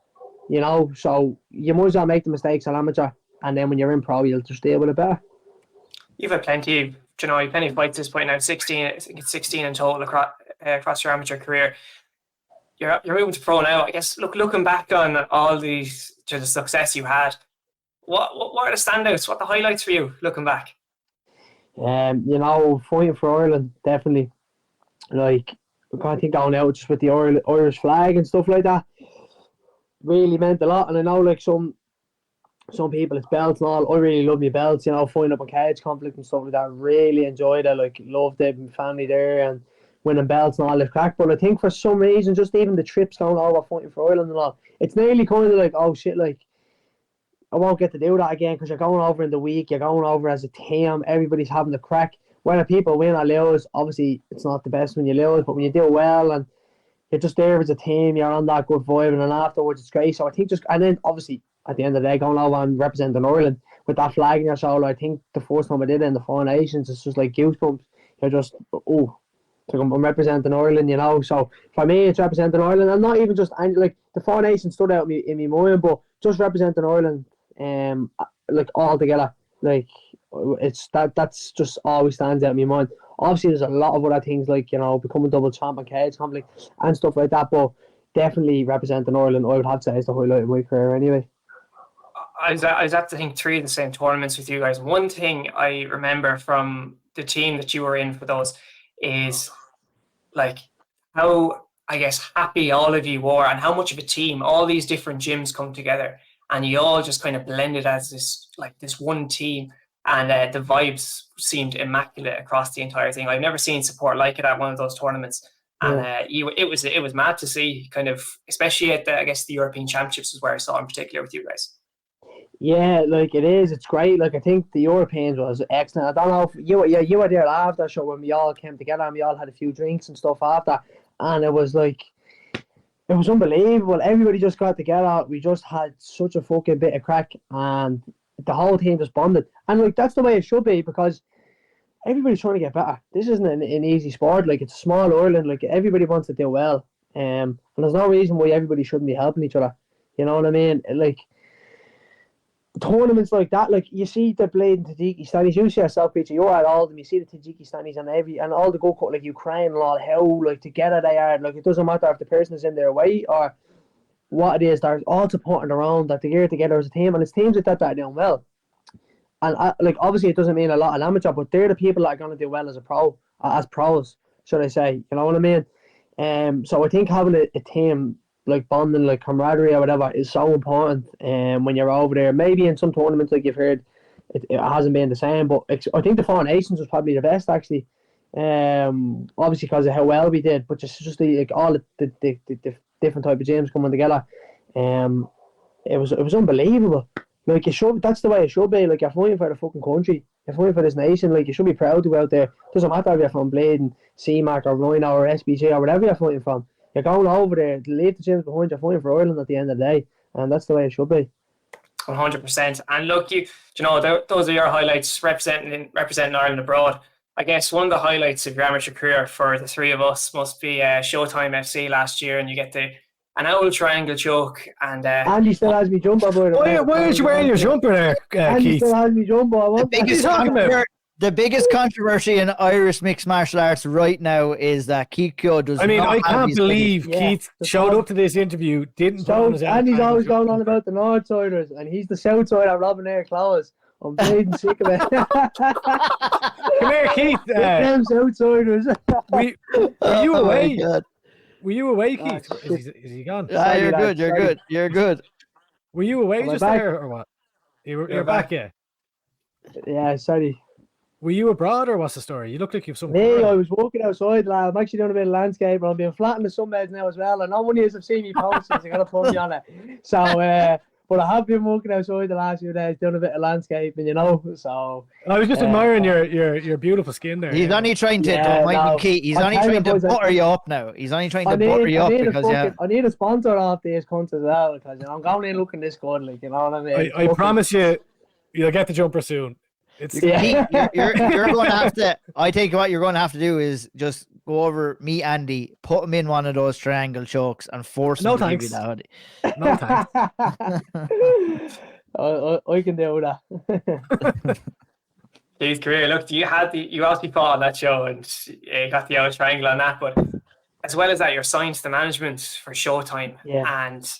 You know, so you might as well make the mistakes at amateur, and then when you're in pro, you'll just deal with it better. You've had plenty of fights at this point now. 16, I think it's 16 in total across your amateur career. You're moving to pro now. I guess looking back on all the success you had, what are the standouts? What are the highlights for you looking back? You know, fighting for Ireland, definitely. Like, I can't think going out just with the Irish flag and stuff like that really meant a lot. And I know like some people, it's belts and all. I really love my belts, you know, fighting up a cage conflict and stuff like that. Really enjoyed it. Like, loved it, my family there, and winning belts and all this crack. But I think for some reason, just even the trips going over fighting for Ireland and all, it's nearly kind of like, oh shit, like, I won't get to do that again, because you're going over in the week, you're going over as a team, everybody's having the crack. Whether people win or lose, obviously it's not the best when you lose, but when you do well and you're just there as a team, you're on that good vibe, and then afterwards it's great. So I think and then obviously at the end of the day, going over and representing Ireland with that flag in your shoulder, I think the first time I did it in the Four Nations, it's just like goosebumps. You're just, I'm representing Ireland, you know. So for me, it's representing Ireland, and not even just like the Four Nations stood out in my mind, but just representing Ireland, like all together, like it's that's just always stands out in my mind. Obviously, there's a lot of other things, like, you know, becoming double champ and cage conflict and stuff like that, but definitely representing Ireland, I would have to say, is the highlight of my career anyway. I was at, I think, 3 of the same tournaments with you guys. One thing I remember from the team that you were in for those is, like, how, I guess, happy all of you were and how much of a team all these different gyms come together and you all just kind of blended as this one team, and the vibes seemed immaculate across the entire thing. I've never seen support like it at one of those tournaments. And it was mad to see, kind of, especially at the European Championships is where I saw in particular with you guys. Yeah, like it is. It's great. Like I think the Europeans was excellent. I don't know if you were there after, so when we all came together and we all had a few drinks and stuff after, and it was unbelievable. Everybody just got together. We just had such a fucking bit of crack, and the whole team just bonded. And like that's the way it should be, because everybody's trying to get better. This isn't an easy sport. Like it's a small Ireland. Like everybody wants to do well, and there's no reason why everybody shouldn't be helping each other. You know what I mean? Like tournaments like that, like you see the bleeding Tajikistanis. You see yourself, Peter. You're at all of them. You see the Tajikistanis and all the go like Ukraine and all, how like together they are. Like it doesn't matter if the person is in their way or what it is. They're all supporting around. That they're together as a team, and it's teams like that are doing well. And like obviously it doesn't mean a lot an amateur, but they're the people that are going to do well as pros, should I say? You know what I mean? So I think having a team like bonding, like camaraderie or whatever, is so important. When you're over there, maybe in some tournaments, like you've heard, it hasn't been the same. But I think the Four Nations was probably the best actually. Obviously because of how well we did, but just like all the different type of gyms coming together. It was unbelievable. Like it should. That's the way it should be. Like you're fighting for the fucking country. You're fighting for this nation. Like you should be proud to go out there. Doesn't matter if you're from Bladen, CMAC or Rhino or SBJ or whatever you're fighting from. You're going over there to leave the gyms behind. You're fighting for Ireland at the end of the day, and that's the way it should be. 100%. And look, those are your highlights representing Ireland abroad. I guess one of the highlights of your amateur career for the three of us must be Showtime FC last year, and you get an Auld Triangle choke. And Andy still has me jumper. Why aren't you wearing your jumper there, Andy Keith? still has me jumper. The biggest controversy in Irish mixed martial arts right now is that Keogh does. I can't believe Keith showed up to this interview, didn't. Andy's always going on about the Northsiders, and he's the Southsider robbing their clothes. I'm bleeding sick of it. Come here, Keith. Them Southsiders. Were you away? Oh Were you away, Keith? Is he gone? You're good. Were you away just there or what? You're back, yeah. Yeah, sorry. Were you abroad or what's the story? You look like you've some. Me, I was walking outside, lad. I'm actually doing a bit of landscape, and I'm being flat in the sunbeds now as well. And no one has seen me post since I got to put me on it. So, but I have been walking outside the last few days, doing a bit of landscaping, So I was just admiring your beautiful skin there. He's only trying to don't mind him, Keith. He's only trying to butter you up now. He's only trying to butter you up because I need a sponsor off these cunts as well, because I'm going in looking this good, like, you know what I mean. I promise you'll get the jumper soon. You're going to have to. I think what you're going to have to do is just go over, meet Andy, put him in one of those triangle chokes, and force him to give you that hoodie. No thanks. I can do that. His career. Look, you obviously fought on that show and you got the Auld Triangle on that, but as well as that, you're signed to the management for Showtime, and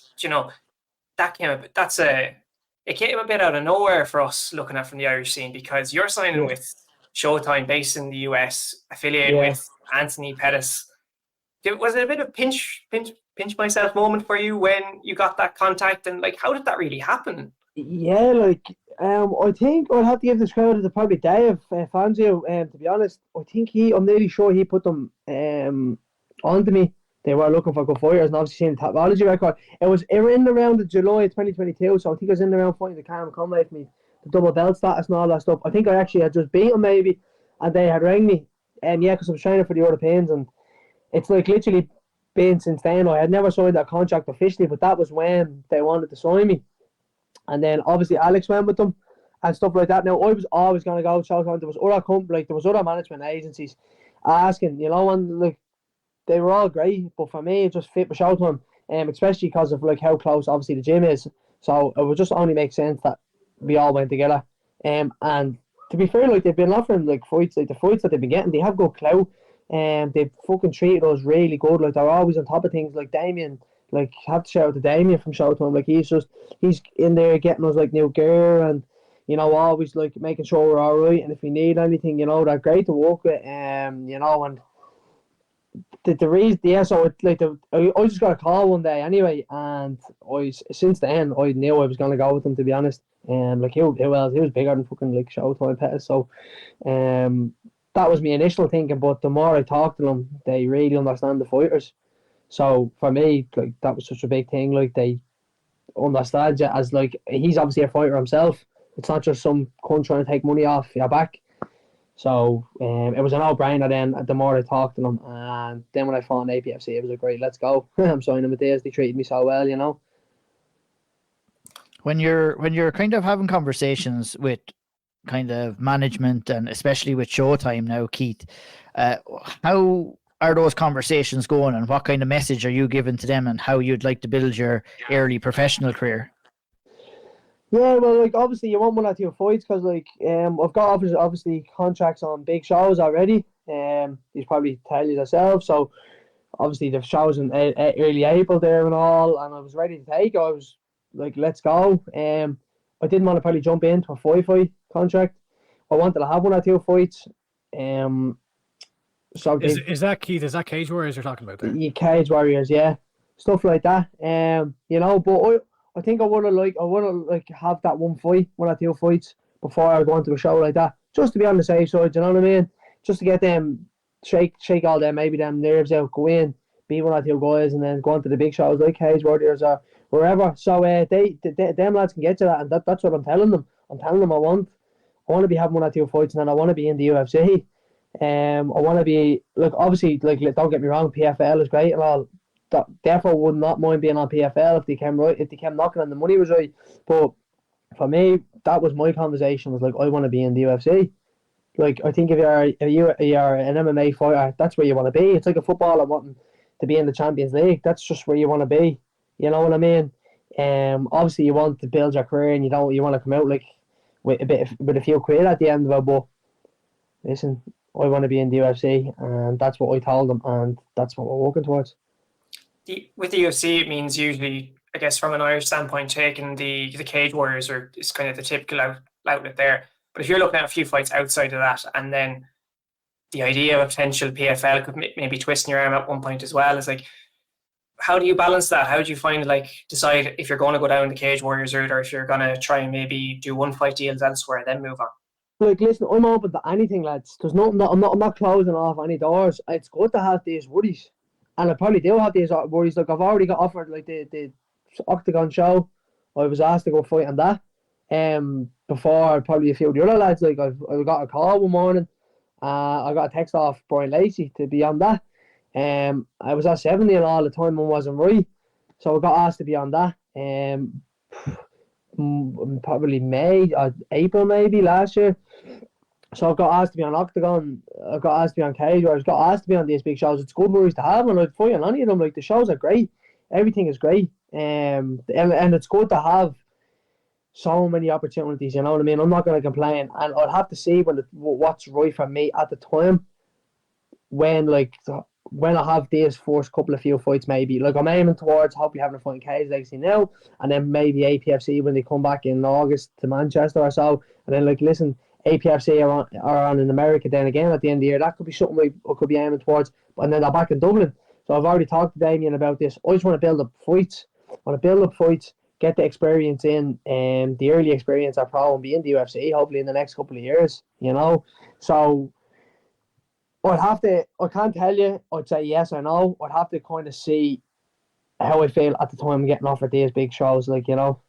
it came a bit out of nowhere for us looking at from the Irish scene, because you're signing with Showtime based in the US, affiliated with Anthony Pettis. Was it a bit of pinch myself moment for you when you got that contact, and like how did that really happen? Yeah, like I think I'd have to give this credit to probably Dave Fangio. To be honest, I'm nearly sure he put them onto me. They were looking for good fighters, and obviously seeing the topology record. It was in around the July 2022, so I think I was in around fighting the Karen Conway for me, the double belt status and all that stuff. I think I actually had just beat him maybe, and they had rang me. Because I was training for the Europeans, and it's like literally been since then. I had never signed that contract officially, but that was when they wanted to sign me. And then obviously Alex went with them and stuff like that. Now I was always going to go to Showtime. There was other management agencies asking, and like they were all great, but for me it just fit with Showtime, especially because of like how close obviously the gym is. So it would just only make sense that we all went together. And to be fair, like they've been offering like fights, like the fights that they've been getting, they have good clout. They've fucking treated us really good. Like they're always on top of things. Like Damien, like have to shout out to Damien from Showtime. Like he's in there getting us like new gear and always like making sure we're all right. And if we need anything, they're great to work with. And the reason, yeah, so I just got a call one day anyway, and since then I knew I was gonna go with him, to be honest. Like he was bigger than fucking like Showtime Pettis, so that was my initial thinking. But the more I talked to them, they really understand the fighters. So for me, like that was such a big thing. Like they understand you as like he's obviously a fighter himself. It's not just some cunt trying to take money off your back. So it was a no-brainer then. The more I talked to them, and then when I fought in APFC, it was like, great, let's go. I'm signing with this. They treated me so well, you know. When you're kind of having conversations with kind of management and especially with Showtime now, Keith, how are those conversations going, and what kind of message are you giving to them, and how you'd like to build your early professional career? Yeah, well, like obviously you want one or two fights because like I've got obviously contracts on big shows already. He's probably tell you yourself. So obviously the shows in early April there and all, and I was ready to take. I was like, let's go. I didn't want to probably jump into a 5-fight contract. I wanted to have one or two fights. So is that Keith? Is that Cage Warriors you're talking about there? Yeah, Cage Warriors, yeah, stuff like that. You know, but I think I would have have that one or two fights before I go into a show like that, just to be on the safe side. You know what I mean? Just to get them shake all them maybe them nerves out, go in, beat one or two guys, and then go on to the big shows like Cage Warriors or wherever. So them lads can get to that, and that's what I'm telling them. I'm telling them I want to be having one or two fights, and then I want to be in the UFC. I want to be obviously don't get me wrong, PFL is great and all. Therefore would not mind being on PFL if they came knocking and the money was right. But for me, that was my conversation, was like, I want to be in the UFC. Like, I think if you're an MMA fighter, that's where you want to be. It's like a footballer wanting to be in the Champions League. That's just where you want to be. You know what I mean? Obviously you want to build your career, and you want to come out like with a few quid at the end of it. But listen, I want to be in the UFC, and that's what I told them, and that's what we're working towards. With the UFC, it means usually, I guess, from an Irish standpoint, taking the Cage Warriors is kind of the typical outlet there. But if you're looking at a few fights outside of that, and then the idea of a potential PFL could maybe twisting your arm at one point as well, is like, how do you balance that? How do you decide if you're going to go down the Cage Warriors route, or if you're going to try and maybe do one fight deals elsewhere and then move on? Like, listen, I'm open to anything, lads. There's nothing. I'm not closing off any doors. It's good to have these worries. And I probably do have these worries. Like, I've already got offered like the Octagon show. I was asked to go fight on that. Before probably a few of the other lads. Like, I got a call one morning. I got a text off Brian Lacey to be on that. I was at 70 and all the time, and wasn't right. So I got asked to be on that. Probably May or April maybe last year. So I got asked to be on Octagon. I got asked to be on Cage Warriors. Got asked to be on these big shows. It's good worries to have, and I'd fight on any of them. Like, the shows are great. Everything is great. And it's good to have so many opportunities. You know what I mean? I'm not going to complain, and I'd have to see what's right for me at the time. When I have these first couple of few fights, maybe like I'm aiming towards hopefully having a fight in Cage Legacy now, and then maybe APFC when they come back in August to Manchester or so, and then listen. APFC are on in America then again at the end of the year. That could be something I could be aiming towards. And then they're back in Dublin. So I've already talked to Damien about this. I just want to build up fights. Get the experience in, the early experience at pro, and be in the UFC hopefully in the next couple of years, you know. So I can't tell you, I'd say yes or no. I'd have to kind of see how I feel at the time of getting offered these big shows, like, you know.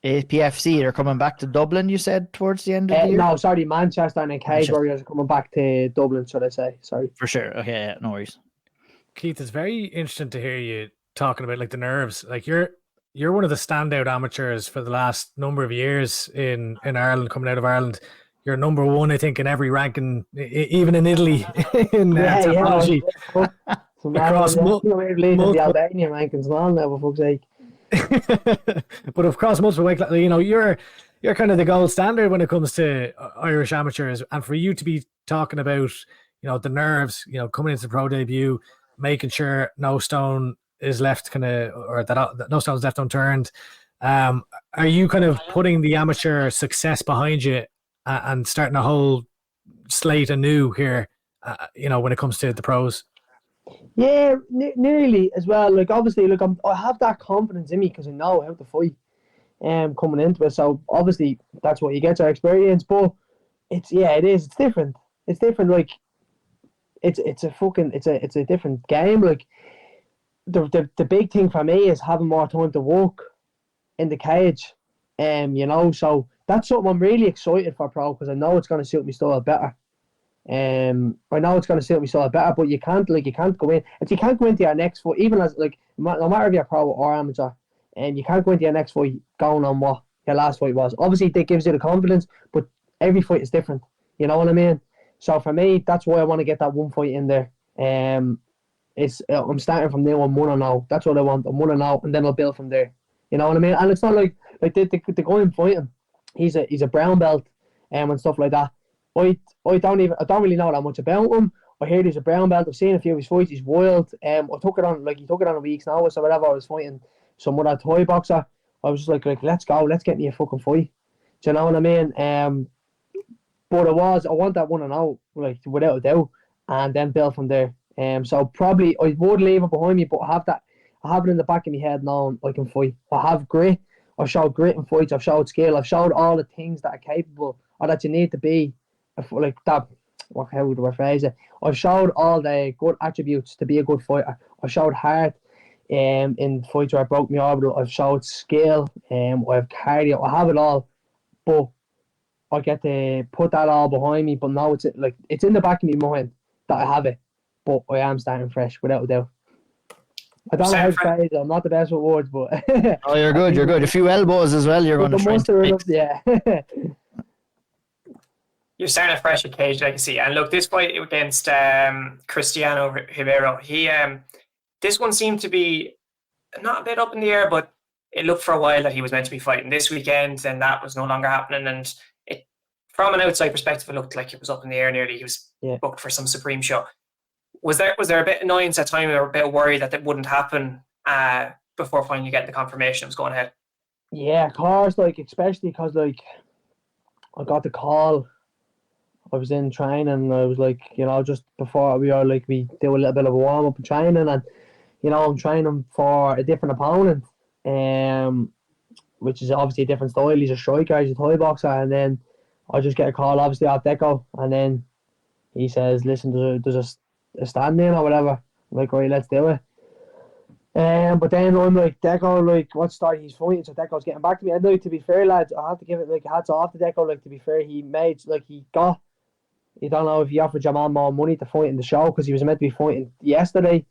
APFC, they're coming back to Dublin, you said, towards the end of the year? No, sorry, Manchester, and then Cage Warriors are coming back to Dublin, should I say. Sorry. For sure. Okay, yeah, no worries. Keith, it's very interesting to hear you talking about like the nerves. Like, you're one of the standout amateurs for the last number of years in Ireland, coming out of Ireland. You're number one, I think, in every ranking, even in Italy, in technology. Across multiple the Albanian rankings and all now, for fuck's sake. But across multiple weight classes, you know, you're kind of the gold standard when it comes to Irish amateurs, and for you to be talking about, you know, the nerves, you know, coming into the pro debut, making sure no stone is left or that no stone's left unturned. Are you kind of putting the amateur success behind you and starting a whole slate anew here? You know, when it comes to the pros. Yeah, nearly as well. Like obviously, like I have that confidence in me because I know how to fight. Coming into it, so obviously that's what you get your experience. But it is. It's different. It's different. Like it's a different game. Like the big thing for me is having more time to walk in the cage. So that's something I'm really excited for, pro, because I know it's going to suit me style better. I know it's going to suit me style better, but you can't go in. If you can't go into your next fight, even as like no matter if you're pro or amateur, and you can't go into your next fight going on what your last fight was. Obviously, that gives you the confidence, but every fight is different. You know what I mean? So for me, that's why I want to get that one fight in there. I'm starting from now on 1-0. That's what I want. I'm 1-0, and then I'll build from there. You know what I mean? And it's not like the guy I'm fighting, he's a brown belt, and stuff like that. I don't really know that much about him. I hear he's a brown belt. I've seen a few of his fights. He's wild. I took it on he took it on a week's notice or whatever. I was fighting some other Thai boxer. I was just like let's go, let's get me a fucking fight. Do you know what I mean? But I want that 1-0, like without a doubt, and then build from there. So probably I would leave it behind me, but I have it in the back of my head now. I can fight. I have grit. I've showed grit in fights. I've showed skill. I've showed all the things that are capable or that you need to be, like that. How do I phrase it? I've showed all the good attributes to be a good fighter. I've showed heart. In fights where I broke my orbital, I've showed skill. I have cardio. I have it all, but I get to put that all behind me. But now it's in the back of my mind that I have it, but I am starting fresh without a doubt. I don't know how to say it. I'm not the best with words, but oh, you're good. You're good. A few elbows as well. You're going to try. Yeah. You're starting a fresh at Cage, like I see. And look, this fight against Cristiano Ribeiro, this one seemed to be not a bit up in the air, but it looked for a while that he was meant to be fighting this weekend. Then that was no longer happening, and it, from an outside perspective, it looked like it was up in the air nearly. He was booked for some Supreme show. Was there a bit of annoyance at time, or a bit of worry that it wouldn't happen before finally getting the confirmation it was going ahead? Yeah, of course. Especially because I got the call. I was in training, and I was just before we do a little bit of a warm up in training, and I'm training for a different opponent, which is obviously a different style. He's a striker, he's a Thai boxer, and then I just get a call, obviously off Deco, and then he says, "Listen, there's a stand in or whatever." I'm like, "Right, let's do it." But then I'm like, Deco, what start he's fighting? So Deco's getting back to me. And to be fair, lads, I have to give it hats off to Deco. To be fair, he made he got. You don't know if he offered your man more money to fight in the show because he was meant to be fighting yesterday.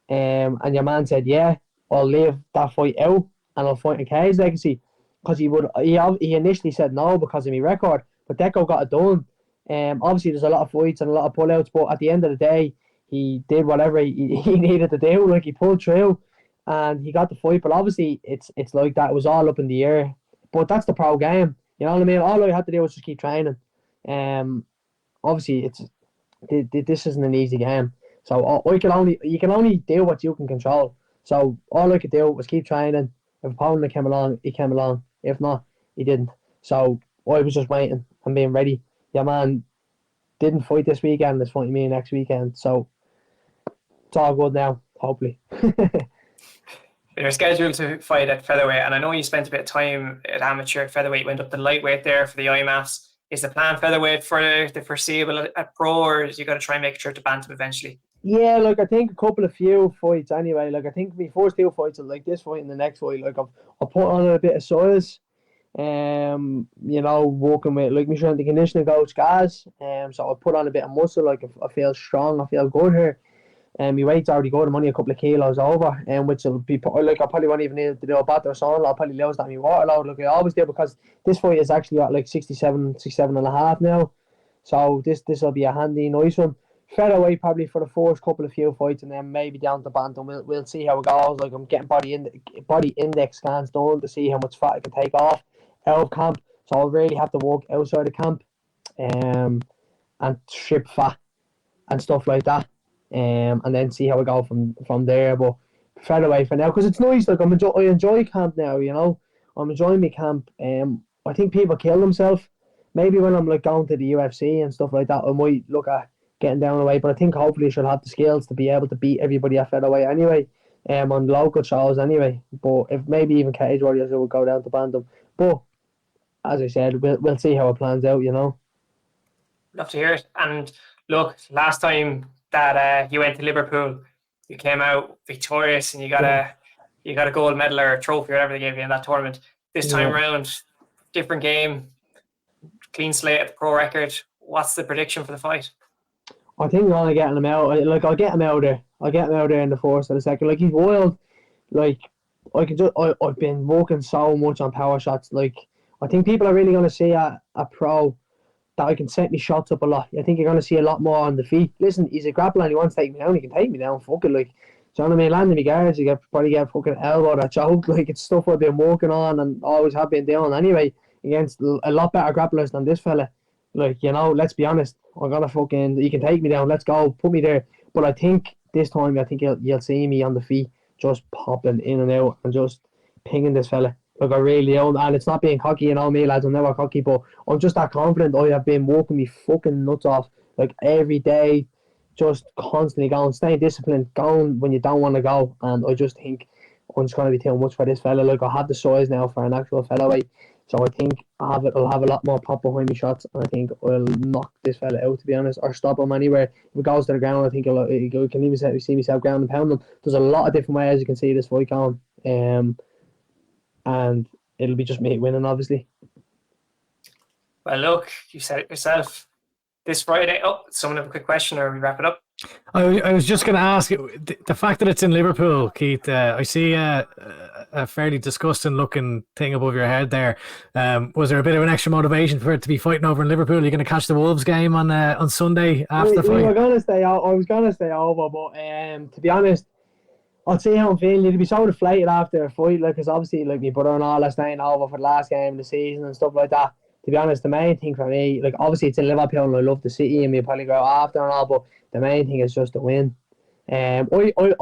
And your man said, "Yeah, I'll leave that fight out and I'll fight in Cage Legacy." Because he initially said no because of my record, but Deco got it done. Obviously there's a lot of fights and a lot of pullouts, but at the end of the day, he did whatever he needed to do. He pulled through and he got the fight. But obviously it's like that. It was all up in the air. But that's the pro game. You know what I mean? All I had to do was just keep training. Obviously this isn't an easy game. So you can only do what you can control. So all I could do was keep training. If a opponent came along, he came along. If not, he didn't. So I was just waiting and being ready. Your man didn't fight this weekend. It's fighting me next weekend. So it's all good now, hopefully. You're scheduled to fight at featherweight, and I know you spent a bit of time at amateur featherweight, went up to lightweight there for the IMAFs. Is the plan featherweight for the foreseeable at pro, or is you got to try and make sure to bantam eventually? Yeah, I think a few fights anyway. I think my first two fights are like this fight and the next fight. I'll put on a bit of size. Working with my strength and conditioning coach Gaz. So I put on a bit of muscle. I feel strong. I feel good here. My weight's already good. I'm only a couple of kilos over, which will be I probably won't even need to do a bat or so. I'll probably lose that in my water load. I always do, because this fight is actually at 67 and a half now. So this will be a handy, nice one. Featherweight probably for the first couple of few fights, and then maybe down to bantam. We'll see how it goes. I'm getting body index scans done to see how much fat I can take off out of camp. So I'll really have to work outside of camp, and strip fat and stuff like that. And then see how we go from there. But featherweight for now, because it's nice. I enjoy camp now. I'm enjoying my camp. I think people kill themselves. Maybe when I'm going to the UFC and stuff like that, I might look at getting down the weight. But I think hopefully she'll have the skills to be able to beat everybody at featherweight anyway. On local shows anyway. But if maybe even Cage Warriors will go down to bantam. But as I said, we'll see how it plans out. Love to hear it. And look, last time that you went to Liverpool, you came out victorious and you got a gold medal or a trophy or whatever they gave you in that tournament. This time around, different game, clean slate at the pro record. What's the prediction for the fight? I think I'm gonna get him out. Like, I'll get him out there. I'll get him out there in the first or the second. Like, he's wild. Like, I've been working so much on power shots. Like, I think people are really gonna see a pro that I can set my shots up a lot. I think you're gonna see a lot more on the feet. Listen, he's a grappler and he wants to take me down. He can take me down. Fuck it, like. Do you know what I mean? Landing me guards, you probably get fucking elbow or choke. Like, it's stuff I've been working on and always have been doing anyway against a lot better grapplers than this fella. Like, let's be honest. I'm gonna you can take me down. Let's go. Put me there. But I think this time, you'll see me on the feet just popping in and out and just pinging this fella. Like, I really do. And it's not being cocky, me, lads. I'm never cocky, but I'm just that confident. I have been working me fucking nuts off, like, every day. Just constantly going, staying disciplined, going when you don't want to go. And I just think I'm just going to be too much for this fella. Like, I have the size now for an actual featherweight. So I think I'll have a lot more pop behind me shots. And I think I'll knock this fella out, to be honest, or stop him anywhere. If it goes to the ground, I think you can even see myself ground and pound him. There's a lot of different ways you can see this fight going. And it'll be just me winning, obviously. Well, look, you said it yourself. This Friday, someone have a quick question or we wrap it up? I was just going to ask, the fact that it's in Liverpool, Keith, I see a fairly disgusting looking thing above your head there. Was there a bit of an extra motivation for it to be fighting over in Liverpool? Are you going to catch the Wolves game on Sunday after the fight? I was going to stay over, but to be honest, I'll see how I'm feeling. You'd be so deflated after a fight, because obviously, like, my brother-in-law is staying over for the last game of the season and stuff like that. To be honest, the main thing for me, like, obviously it's in Liverpool and I love the city and we'll probably go after and all, but the main thing is just to win. I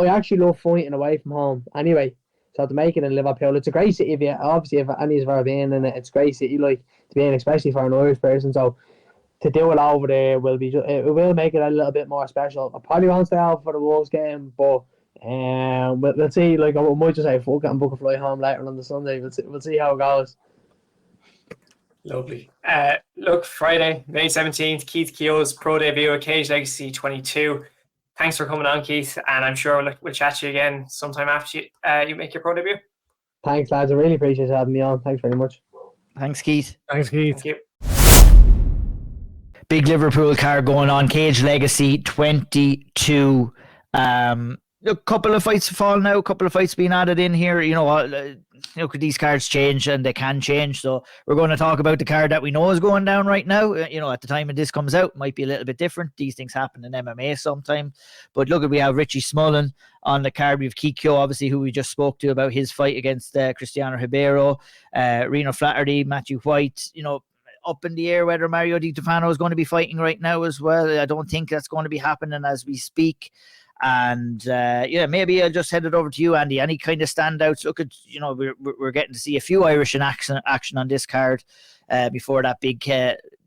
actually love fighting away from home anyway. So to make it in Liverpool, it's a great city. If anybody's ever been in it, it's a great city, like, to be in, especially for an Irish person. So to do it over there it will make it a little bit more special. I probably won't stay out for the Wolves game, but we'll see. Like, I might just say fuck it and book a flight home later on the Sunday. We'll see how it goes. Lovely. Look, Friday, May 17th, Keith Keogh's pro debut at Cage Legacy 22. Thanks for coming on, Keith, and I'm sure we'll chat to you again sometime after you make your pro debut. Thanks, lads. I really appreciate having me on. Thanks very much. Thanks, Keith. Thanks, Keith. Thank you. Big Liverpool card going on, Cage Legacy 22. A couple of fights have fallen out, a couple of fights being added in here. Could these cards change? And they can change. So we're going to talk about the card that we know is going down right now. At the time when this comes out, might be a little bit different. These things happen in MMA sometimes. But look, we have Richie Smullen on the card. We have Keogh, obviously, who we just spoke to about his fight against Cristiano Ribeiro, Reno Flaherty, Matthew White. Up in the air whether Mario Di Stefano is going to be fighting right now as well. I don't think that's going to be happening as we speak. And maybe I'll just head it over to you, Andy. Any kind of standouts? Look at, we're getting to see a few Irish in action on this card before that big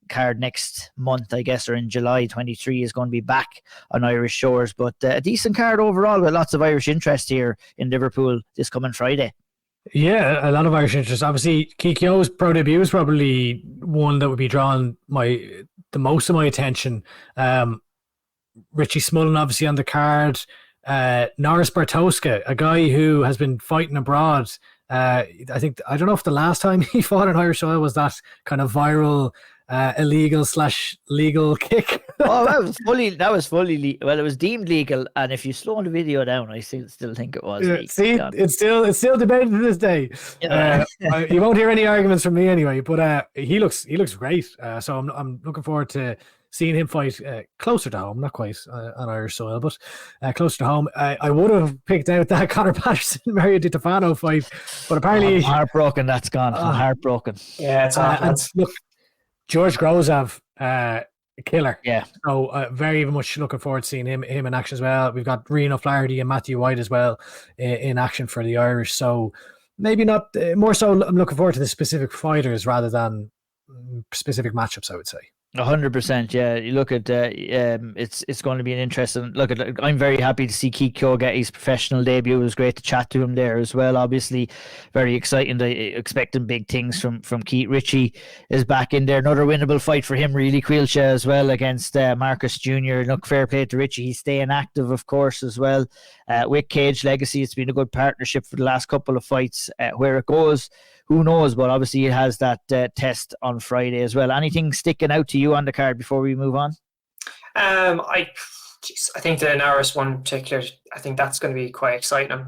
card next month, I guess, or in July 23 is going to be back on Irish shores. But a decent card overall with lots of Irish interest here in Liverpool this coming Friday. Yeah, a lot of Irish interest. Obviously, Keogh's pro debut is probably one that would be drawing the most of my attention. Richie Smullen obviously on the card. Norris Bartoska, a guy who has been fighting abroad. I don't know if the last time he fought in Irish soil was that kind of viral illegal/legal kick. That was fully well, it was deemed legal, and if you slow the video down, I still think it was legal. See, it's still debated to this day. Yeah. You won't hear any arguments from me anyway, but he looks great. So I'm looking forward to seeing him fight closer to home, not quite on Irish soil, but closer to home. I would have picked out that Conor Patterson Mario Di Stefano fight, but apparently I'm heartbroken. That's gone. I'm heartbroken. Yeah, it's awful. Look, George Grozov, a killer. Yeah. So very much looking forward to seeing him in action as well. We've got Reno Flaherty and Matthew White as well in action for the Irish. So maybe not more so. I'm looking forward to the specific fighters rather than specific matchups, I would say. 100%, yeah. You look at it's going to be an interesting look at. I'm very happy to see Keogh get his professional debut. It was great to chat to him there as well. Obviously, very exciting. Expecting big things from Keith. Richie is back in there. Another winnable fight for him, really. Caoilte as well against Marcus Jr. Look, fair play to Richie. He's staying active, of course, as well. With Cage Legacy, it's been a good partnership for the last couple of fights. Where it goes, who knows? But obviously, it has that test on Friday as well. Anything sticking out to you on the card before we move on? I think the Naris one in particular, I think that's going to be quite exciting.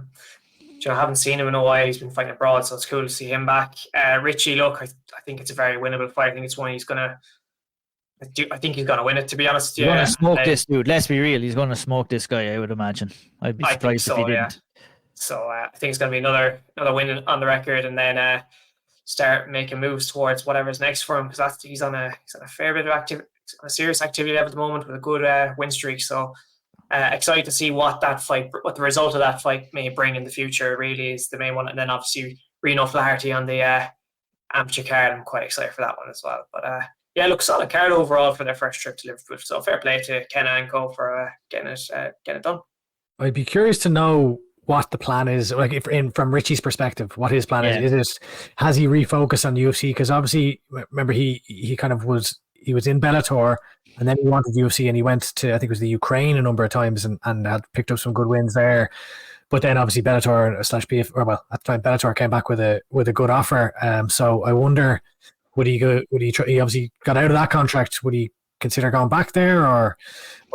I haven't seen him in a while. He's been fighting abroad, so it's cool to see him back. Richie, look, I think it's a very winnable fight. I think it's one he's going to. I think he's going to win it, to be honest. He's going to smoke this dude. Let's be real. He's going to smoke this guy, I would imagine. I'd be surprised if he didn't. Yeah. So I think it's going to be another win on the record, and then start making moves towards whatever's next for him, because he's on a fair bit of activity, a serious activity level at the moment with a good win streak. So excited to see what the result of that fight may bring in the future. Really is the main one, and then obviously Reno Flaherty on the amateur card. I'm quite excited for that one as well. But yeah, look, solid card overall for their first trip to Liverpool. So fair play to Kenna and Co for getting it done. I'd be curious to know what the plan is, like from Richie's perspective, what his plan is. Has he refocused on UFC? Because obviously, remember he kind of was in Bellator, and then he wanted UFC, and he went to, I think it was the Ukraine a number of times, and had picked up some good wins there. But then obviously Bellator /PF, or well, at the time Bellator came back with a good offer. So I wonder, would he try? He obviously got out of that contract. Would he consider going back there, or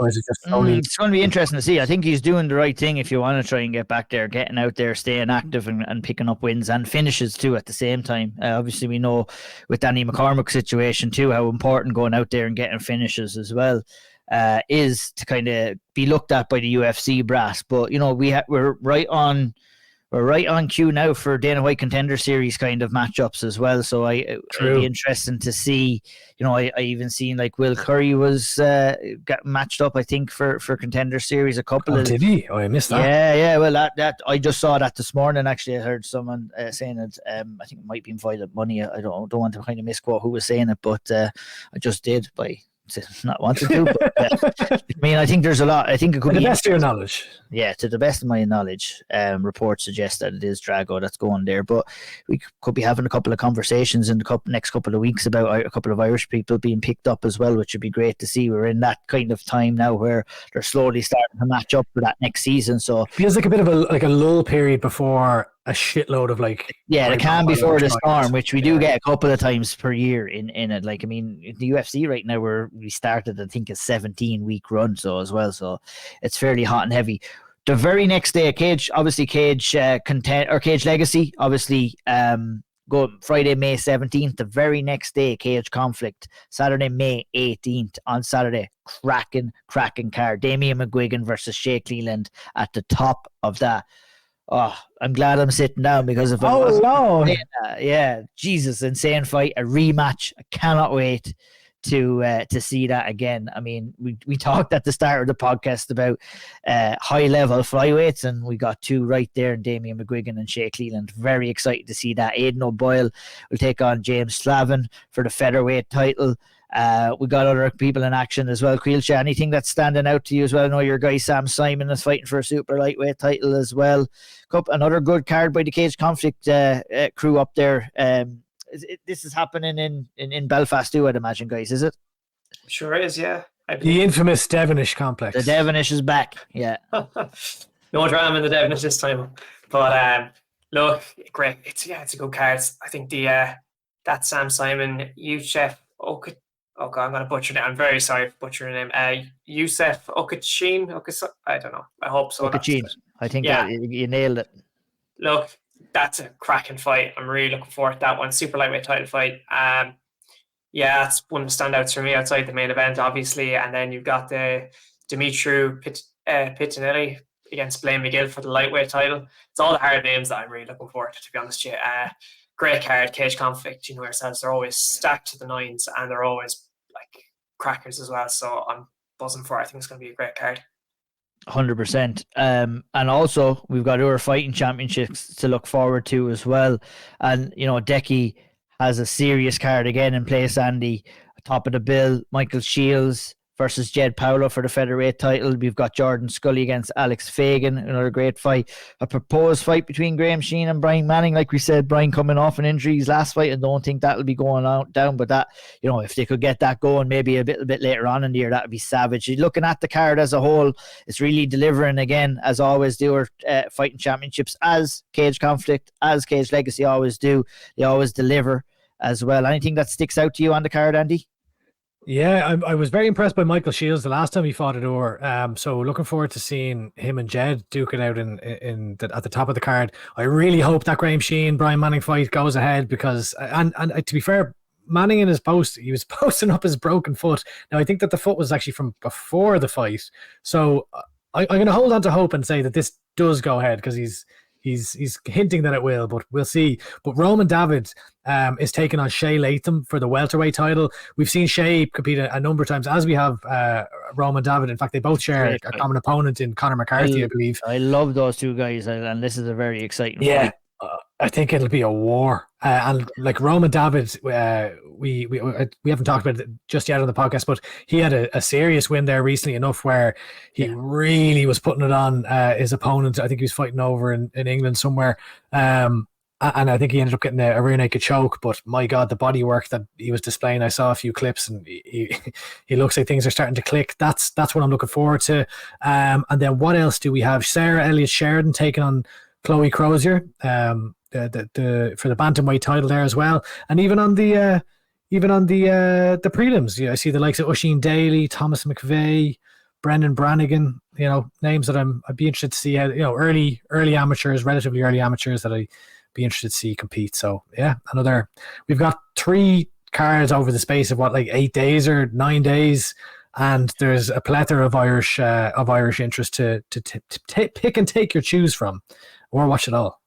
is it just only? It's going to be interesting to see. I think he's doing the right thing if you want to try and get back there, getting out there, staying active and picking up wins and finishes too at the same time. Obviously, we know with Danny McCormick's situation too how important going out there and getting finishes as well is to kind of be looked at by the UFC brass. But we're right on cue now for Dana White Contender Series kind of matchups as well. So it'd be interesting to see. I even seen like Will Curry was got matched up, I think, for Contender Series a couple of. Did he? Oh, I missed that. Yeah. Well, that I just saw that this morning. Actually, I heard someone saying it. I think it might be invited money. I don't want to kind of misquote who was saying it, but I just did by not wanting to. But, I mean, I think there's a lot. I think it could be to the best of your knowledge. Yeah, to the best of my knowledge, reports suggest that it is Drago that's going there. But we could be having a couple of conversations in the next couple of weeks about a couple of Irish people being picked up as well, which would be great to see. We're in that kind of time now where they're slowly starting to match up for that next season. So feels like a bit of a lull period before a shitload of the calm before the storm, which we do get a couple of times per year in it. Like, I mean, the UFC right now we started, I think, a 17-week run as well, so it's fairly hot and heavy. The very next day, Cage Cage Legacy, obviously, go Friday, May 17th. The very next day, Cage Conflict, Saturday, May 18th. On Saturday, cracking card. Damian McGuigan versus Shea Cleland at the top of that. Oh, I'm glad I'm sitting down because if I wasn't yeah, Jesus, insane fight, a rematch. I cannot wait to see that again. I mean, we talked at the start of the podcast about high level flyweights, and we got two right there in Damian McGuigan and Shea Cleland. Very excited to see that. Aidan O'Boyle will take on James Slavin for the featherweight title. We got other people in action as well. Caoilte, anything that's standing out to you as well? I know your guy Sam Simon is fighting for a super lightweight title as well. Another good card by the Cage Conflict crew up there. This is happening in Belfast too, I'd imagine, guys, is it? Sure is, yeah. The infamous Devonish complex. The Devonish is back, yeah. No drama in the Devonish this time. But look, great. It's a good card. I think that Sam Simon, Youssef I'm going to butcher it. I'm very sorry for butchering him. Youssef Okachin. I don't know. I hope so. Okachin. I think that you nailed it. Look, that's a cracking fight. I'm really looking forward to that one. Super lightweight title fight. That's one of the standouts for me outside the main event, obviously. And then you've got the Dimitru Pitinelli against Blaine McGill for the lightweight title. It's all the hard names that I'm really looking forward to be honest with you. Great card, Cage Conflict. You know yourselves, they're always stacked to the nines, and they're always like crackers as well. So I'm buzzing for it. I think it's going to be a great card. 100%. And also we've got our fighting championships to look forward to as well. And Decky has a serious card again in place, Andy. Top of the bill, Michael Shields versus Jed Paulo for the featherweight title. We've got Jordan Scully against Alex Fagan, another great fight. A proposed fight between Graham Sheen and Brian Manning. Like we said, Brian coming off an injury his last fight. I don't think that'll be going down, but that, if they could get that going maybe a bit later on in the year, that would be savage. Looking at the card as a whole, it's really delivering again, as always do our fighting championships, as Cage Conflict, as Cage Legacy always do. They always deliver as well. Anything that sticks out to you on the card, Andy? Yeah, I was very impressed by Michael Shields the last time he fought at Iúr. So looking forward to seeing him and Jed duke it out at the top of the card. I really hope that Graham Sheen Brian Manning fight goes ahead, because and to be fair, Manning in his post, he was posting up his broken foot. Now I think that the foot was actually from before the fight. So I'm going to hold on to hope and say that this does go ahead, because he's hinting that it will, but we'll see. But Roman David is taking on Shay Latham for the welterweight title. We've seen Shay compete a number of times, as we have Roman David. In fact, they both share a common opponent in Conor McCarthy, I believe. I love those two guys, and this is a very exciting fight. I think it'll be a war. And like Roman David, we haven't talked about it just yet on the podcast, but he had a serious win there recently enough where he really was putting it on his opponent. I think he was fighting over in England somewhere. And I think he ended up getting a rear naked choke, but my God, the body work that he was displaying, I saw a few clips, and he looks like things are starting to click. That's what I'm looking forward to. And then what else do we have? Sarah Elliott Sheridan taking on Chloe Crozier for the bantamweight title there as well. And even on the prelims, I see the likes of Oisin Daly, Thomas McVeigh, Brendan Brannigan, names that I'd be interested to see how, early amateurs, relatively early amateurs that I'd be interested to see compete. So yeah, we've got 3 cards over the space of 8 days or 9 days, and there's a plethora of Irish interest to pick and take your choose from, or watch it all.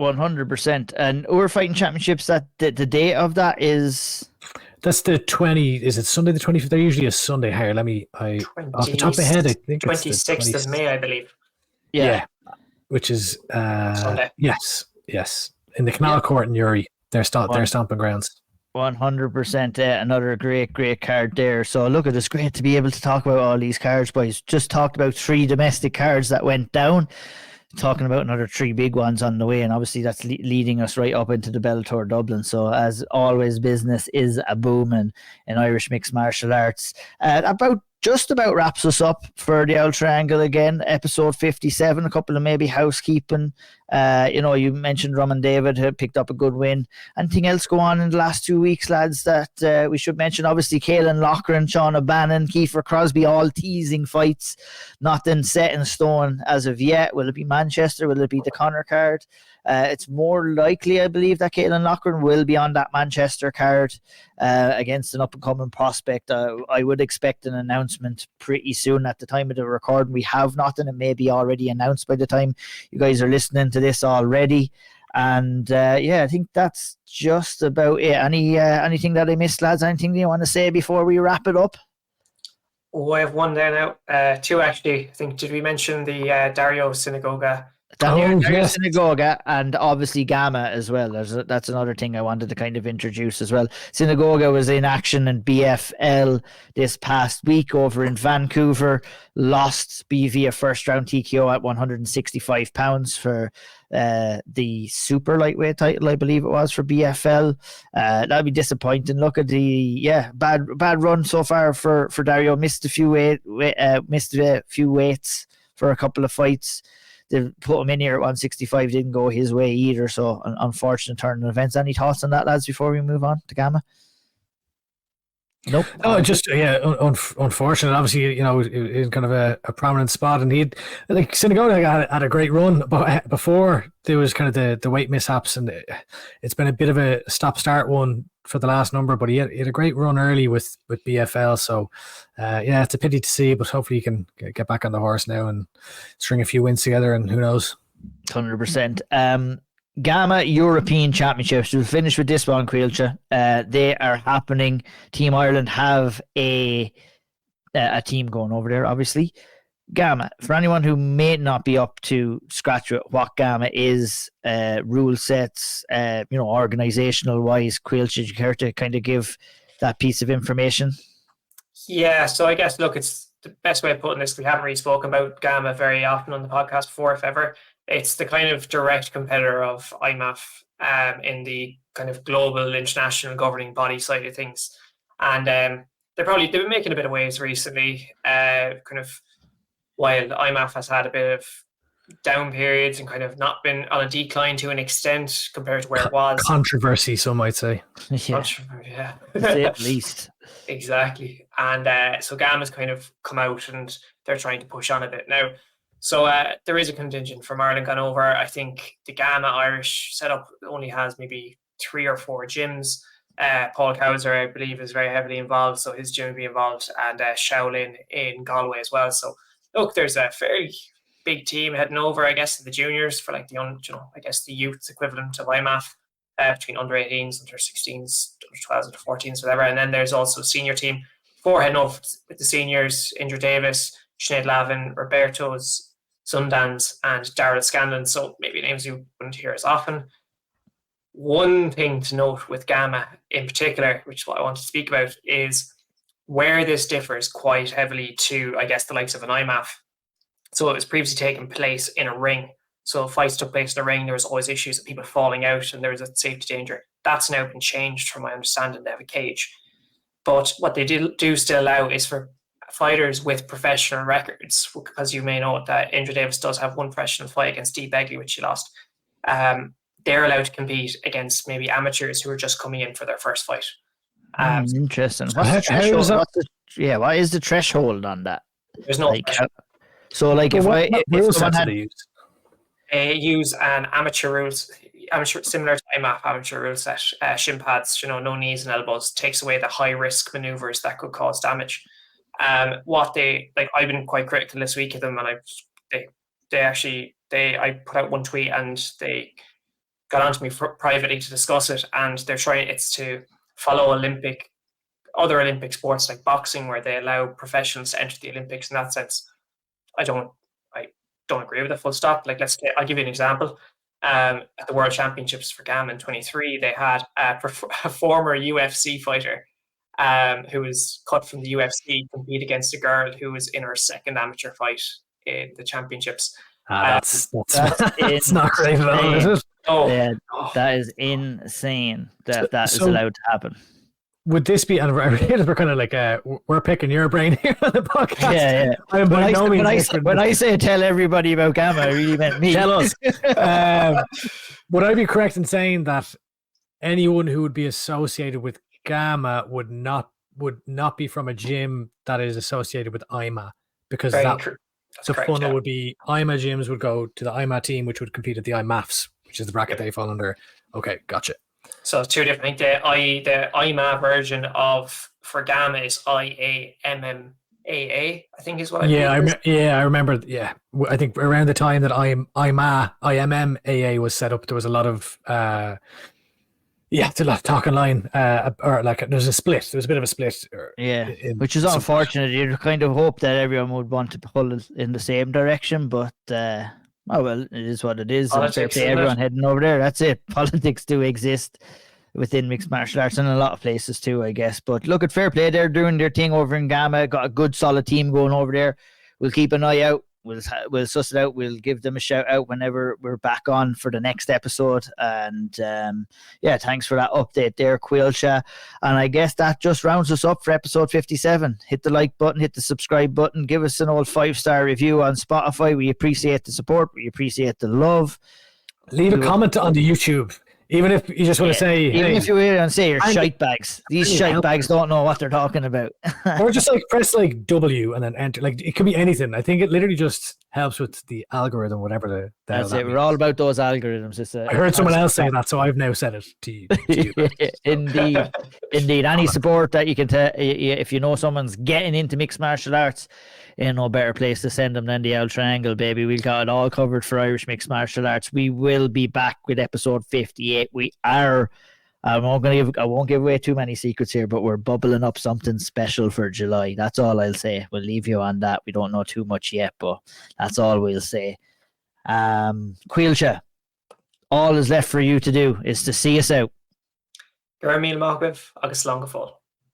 100%. And Iúr Fighting Championships, that the date of that is... That's the 20. Is it Sunday the 25th? They're usually a Sunday. Here, off the top of my head, I think 26th of May, I believe. Yeah. Which is Sunday. Yes. In the Canal Court in Uri, their stomping grounds. 100%. Another great card there. So look, it's great to be able to talk about all these cards, boys. Just talked about 3 domestic cards that went down. Talking about another 3 big ones on the way, and obviously that's leading us right up into the Bellator Dublin. So as always, business is a booming in Irish mixed martial arts. Just about wraps us up for the Auld Triangle again, episode 57. A couple of maybe housekeeping. You mentioned Roman David had picked up a good win. Anything else go on in the last 2 weeks, lads, that we should mention? Obviously, Caolan Loughran, Sean O'Bannon, Kiefer Crosby, all teasing fights. Nothing set in stone as of yet. Will it be Manchester? Will it be the Conor card? It's more likely, I believe, that Caolan Loughran will be on that Manchester card against an up-and-coming prospect. I would expect an announcement pretty soon. At the time of the recording, we have nothing. It may be already announced by the time you guys are listening to this already. And I think that's just about it. Anything that I missed, lads? Anything you want to say before we wrap it up? I have one there now. 2 actually. I think, did we mention the Dario Sinagoga? Dario Sinagoga, and obviously Gamma as well. That's another thing I wanted to kind of introduce as well. Sinagoga was in action in BFL this past week over in Vancouver. Lost via first round TKO at 165 pounds for the super lightweight title, I believe it was, for BFL. That'd be disappointing. Look at the bad run so far for Dario. Missed a few weights for a couple of fights. They put him in here at 165, didn't go his way either. So an unfortunate turn of events. Any thoughts on that, lads, before we move on to Gamma? Nope. Oh, just unfortunate. Obviously, in kind of a prominent spot, and Sinagoga had a great run, but before there was kind of the weight mishaps, and it's been a bit of a stop-start one for the last number. But he had a great run early with BFL, so it's a pity to see. But hopefully, he can get back on the horse now and string a few wins together, and who knows. 100%. Gamma European Championships. We'll finish with this one, Caoilte. They are happening. Team Ireland have a team going over there, obviously. Gamma, for anyone who may not be up to scratch with what Gamma is, rule sets, organizational wise, Caoilte, you care to kind of give that piece of information? Yeah, so I guess, look, it's the best way of putting this. We haven't really spoken about GAMA very often on the podcast before, if ever. It's the kind of direct competitor of IMAF in the kind of global international governing body side of things. And they've been making a bit of waves recently, kind of while IMAF has had a bit of down periods and kind of not been on a decline to an extent compared to where it was. Controversy, some might say. Yeah, Yeah. to say at least. Exactly. And so GAMA's kind of come out and they're trying to push on a bit now. So there is a contingent from Ireland gone over. I think the GAMA Irish setup only has maybe 3 or 4 gyms. Paul Cowser, I believe, is very heavily involved, so his gym will be involved, and Shaolin in Galway as well. So look, there's a fairly big team heading over, I guess, to the juniors for like the the youth equivalent of IMAF, between under 18s, under 16s, under 12s, under 14s, whatever. And then there's also a senior team, 4 heading over with the seniors: Indra Davis, Sinead Lavin, Roberto's Sundance, and Dario Scanlon. So maybe names you wouldn't hear as often. One thing to note with GAMA in particular, which is what I want to speak about, is where this differs quite heavily to, I guess, the likes of an IMAF. So it was previously taking place in a ring. So if fights took place in a ring, there was always issues of people falling out and there was a safety danger. That's now been changed, from my understanding. They have a cage. But what they do still allow is for fighters with professional records, because you may know that Indra Davis does have one professional fight against Dee Begley, which she lost. They're allowed to compete against maybe amateurs who are just coming in for their first fight. Interesting. What's the threshold? What is the threshold on that? There's no threshold. So like if someone had use an amateur similar to IMAF amateur rule set, shin pads, no knees and elbows, takes away the high risk maneuvers that could cause damage. I've been quite critical this week of them, and I put out one tweet and they got onto me privately to discuss it, and they're trying to follow other Olympic sports like boxing, where they allow professionals to enter the Olympics. In that sense, I don't agree with it, full stop. I'll give you an example. At the World Championships for GAMA in 23, they had a former UFC fighter who was cut from the UFC compete against a girl who was in her second amateur fight in the championships. That's not great at all, is it? That is insane that is allowed to happen. Would this be, and we're kind of like we're picking your brain here on the podcast. Yeah. I'm by no means when I say tell everybody about GAMA, I really meant me. Tell us. Would I be correct in saying that anyone who would be associated with GAMA would not be from a gym that is associated with IMA? Because the funnel would be IMA gyms would go to the IMA team, which would compete at the IMAFs, which is the bracket they fall under. Okay, gotcha. So two different things. The IMA version for GAMA is IAMMAA, I think is what I remember. Yeah, I think around the time that IMMAA was set up, there was a lot of it's a lot of talk online, there's a split. There was a bit of a split. Which is unfortunate. You'd kind of hope that everyone would want to pull in the same direction, but it is what it is. Everyone heading over there. That's it. Politics do exist within mixed martial arts and a lot of places too, I guess. But look at fair play. They're doing their thing over in GAMA. Got a good solid team going over there. We'll keep an eye out. We'll suss it out. We'll give them a shout out whenever we're back on for the next episode. And thanks for that update there, Caoilte. And I guess that just rounds us up for episode 57. Hit the like button, hit the subscribe button, give us an old 5-star review on Spotify. We appreciate the support. We appreciate the love. Leave a comment on the YouTube. Even if you just want to say, if you want to say you're shite bags, these shite bags don't know what they're talking about. Or just press W and then enter. It could be anything. I think it literally just helps with the algorithm, whatever that's it. We're all about those algorithms. I heard someone else say that, so I've now said it to you. Indeed. Any support that you can if you know someone's getting into mixed martial arts, ain't no better place to send them than the Auld Triangle, baby. We got it all covered for Irish mixed martial arts. We will be back with episode 58. We are. I won't give away too many secrets here, but we're bubbling up something special for July. That's all I'll say. We'll leave you on that. We don't know too much yet, but that's all we'll say. Caoilte, all is left for you to do is to see us out. Go Míle Maith Agus Slán go fóill.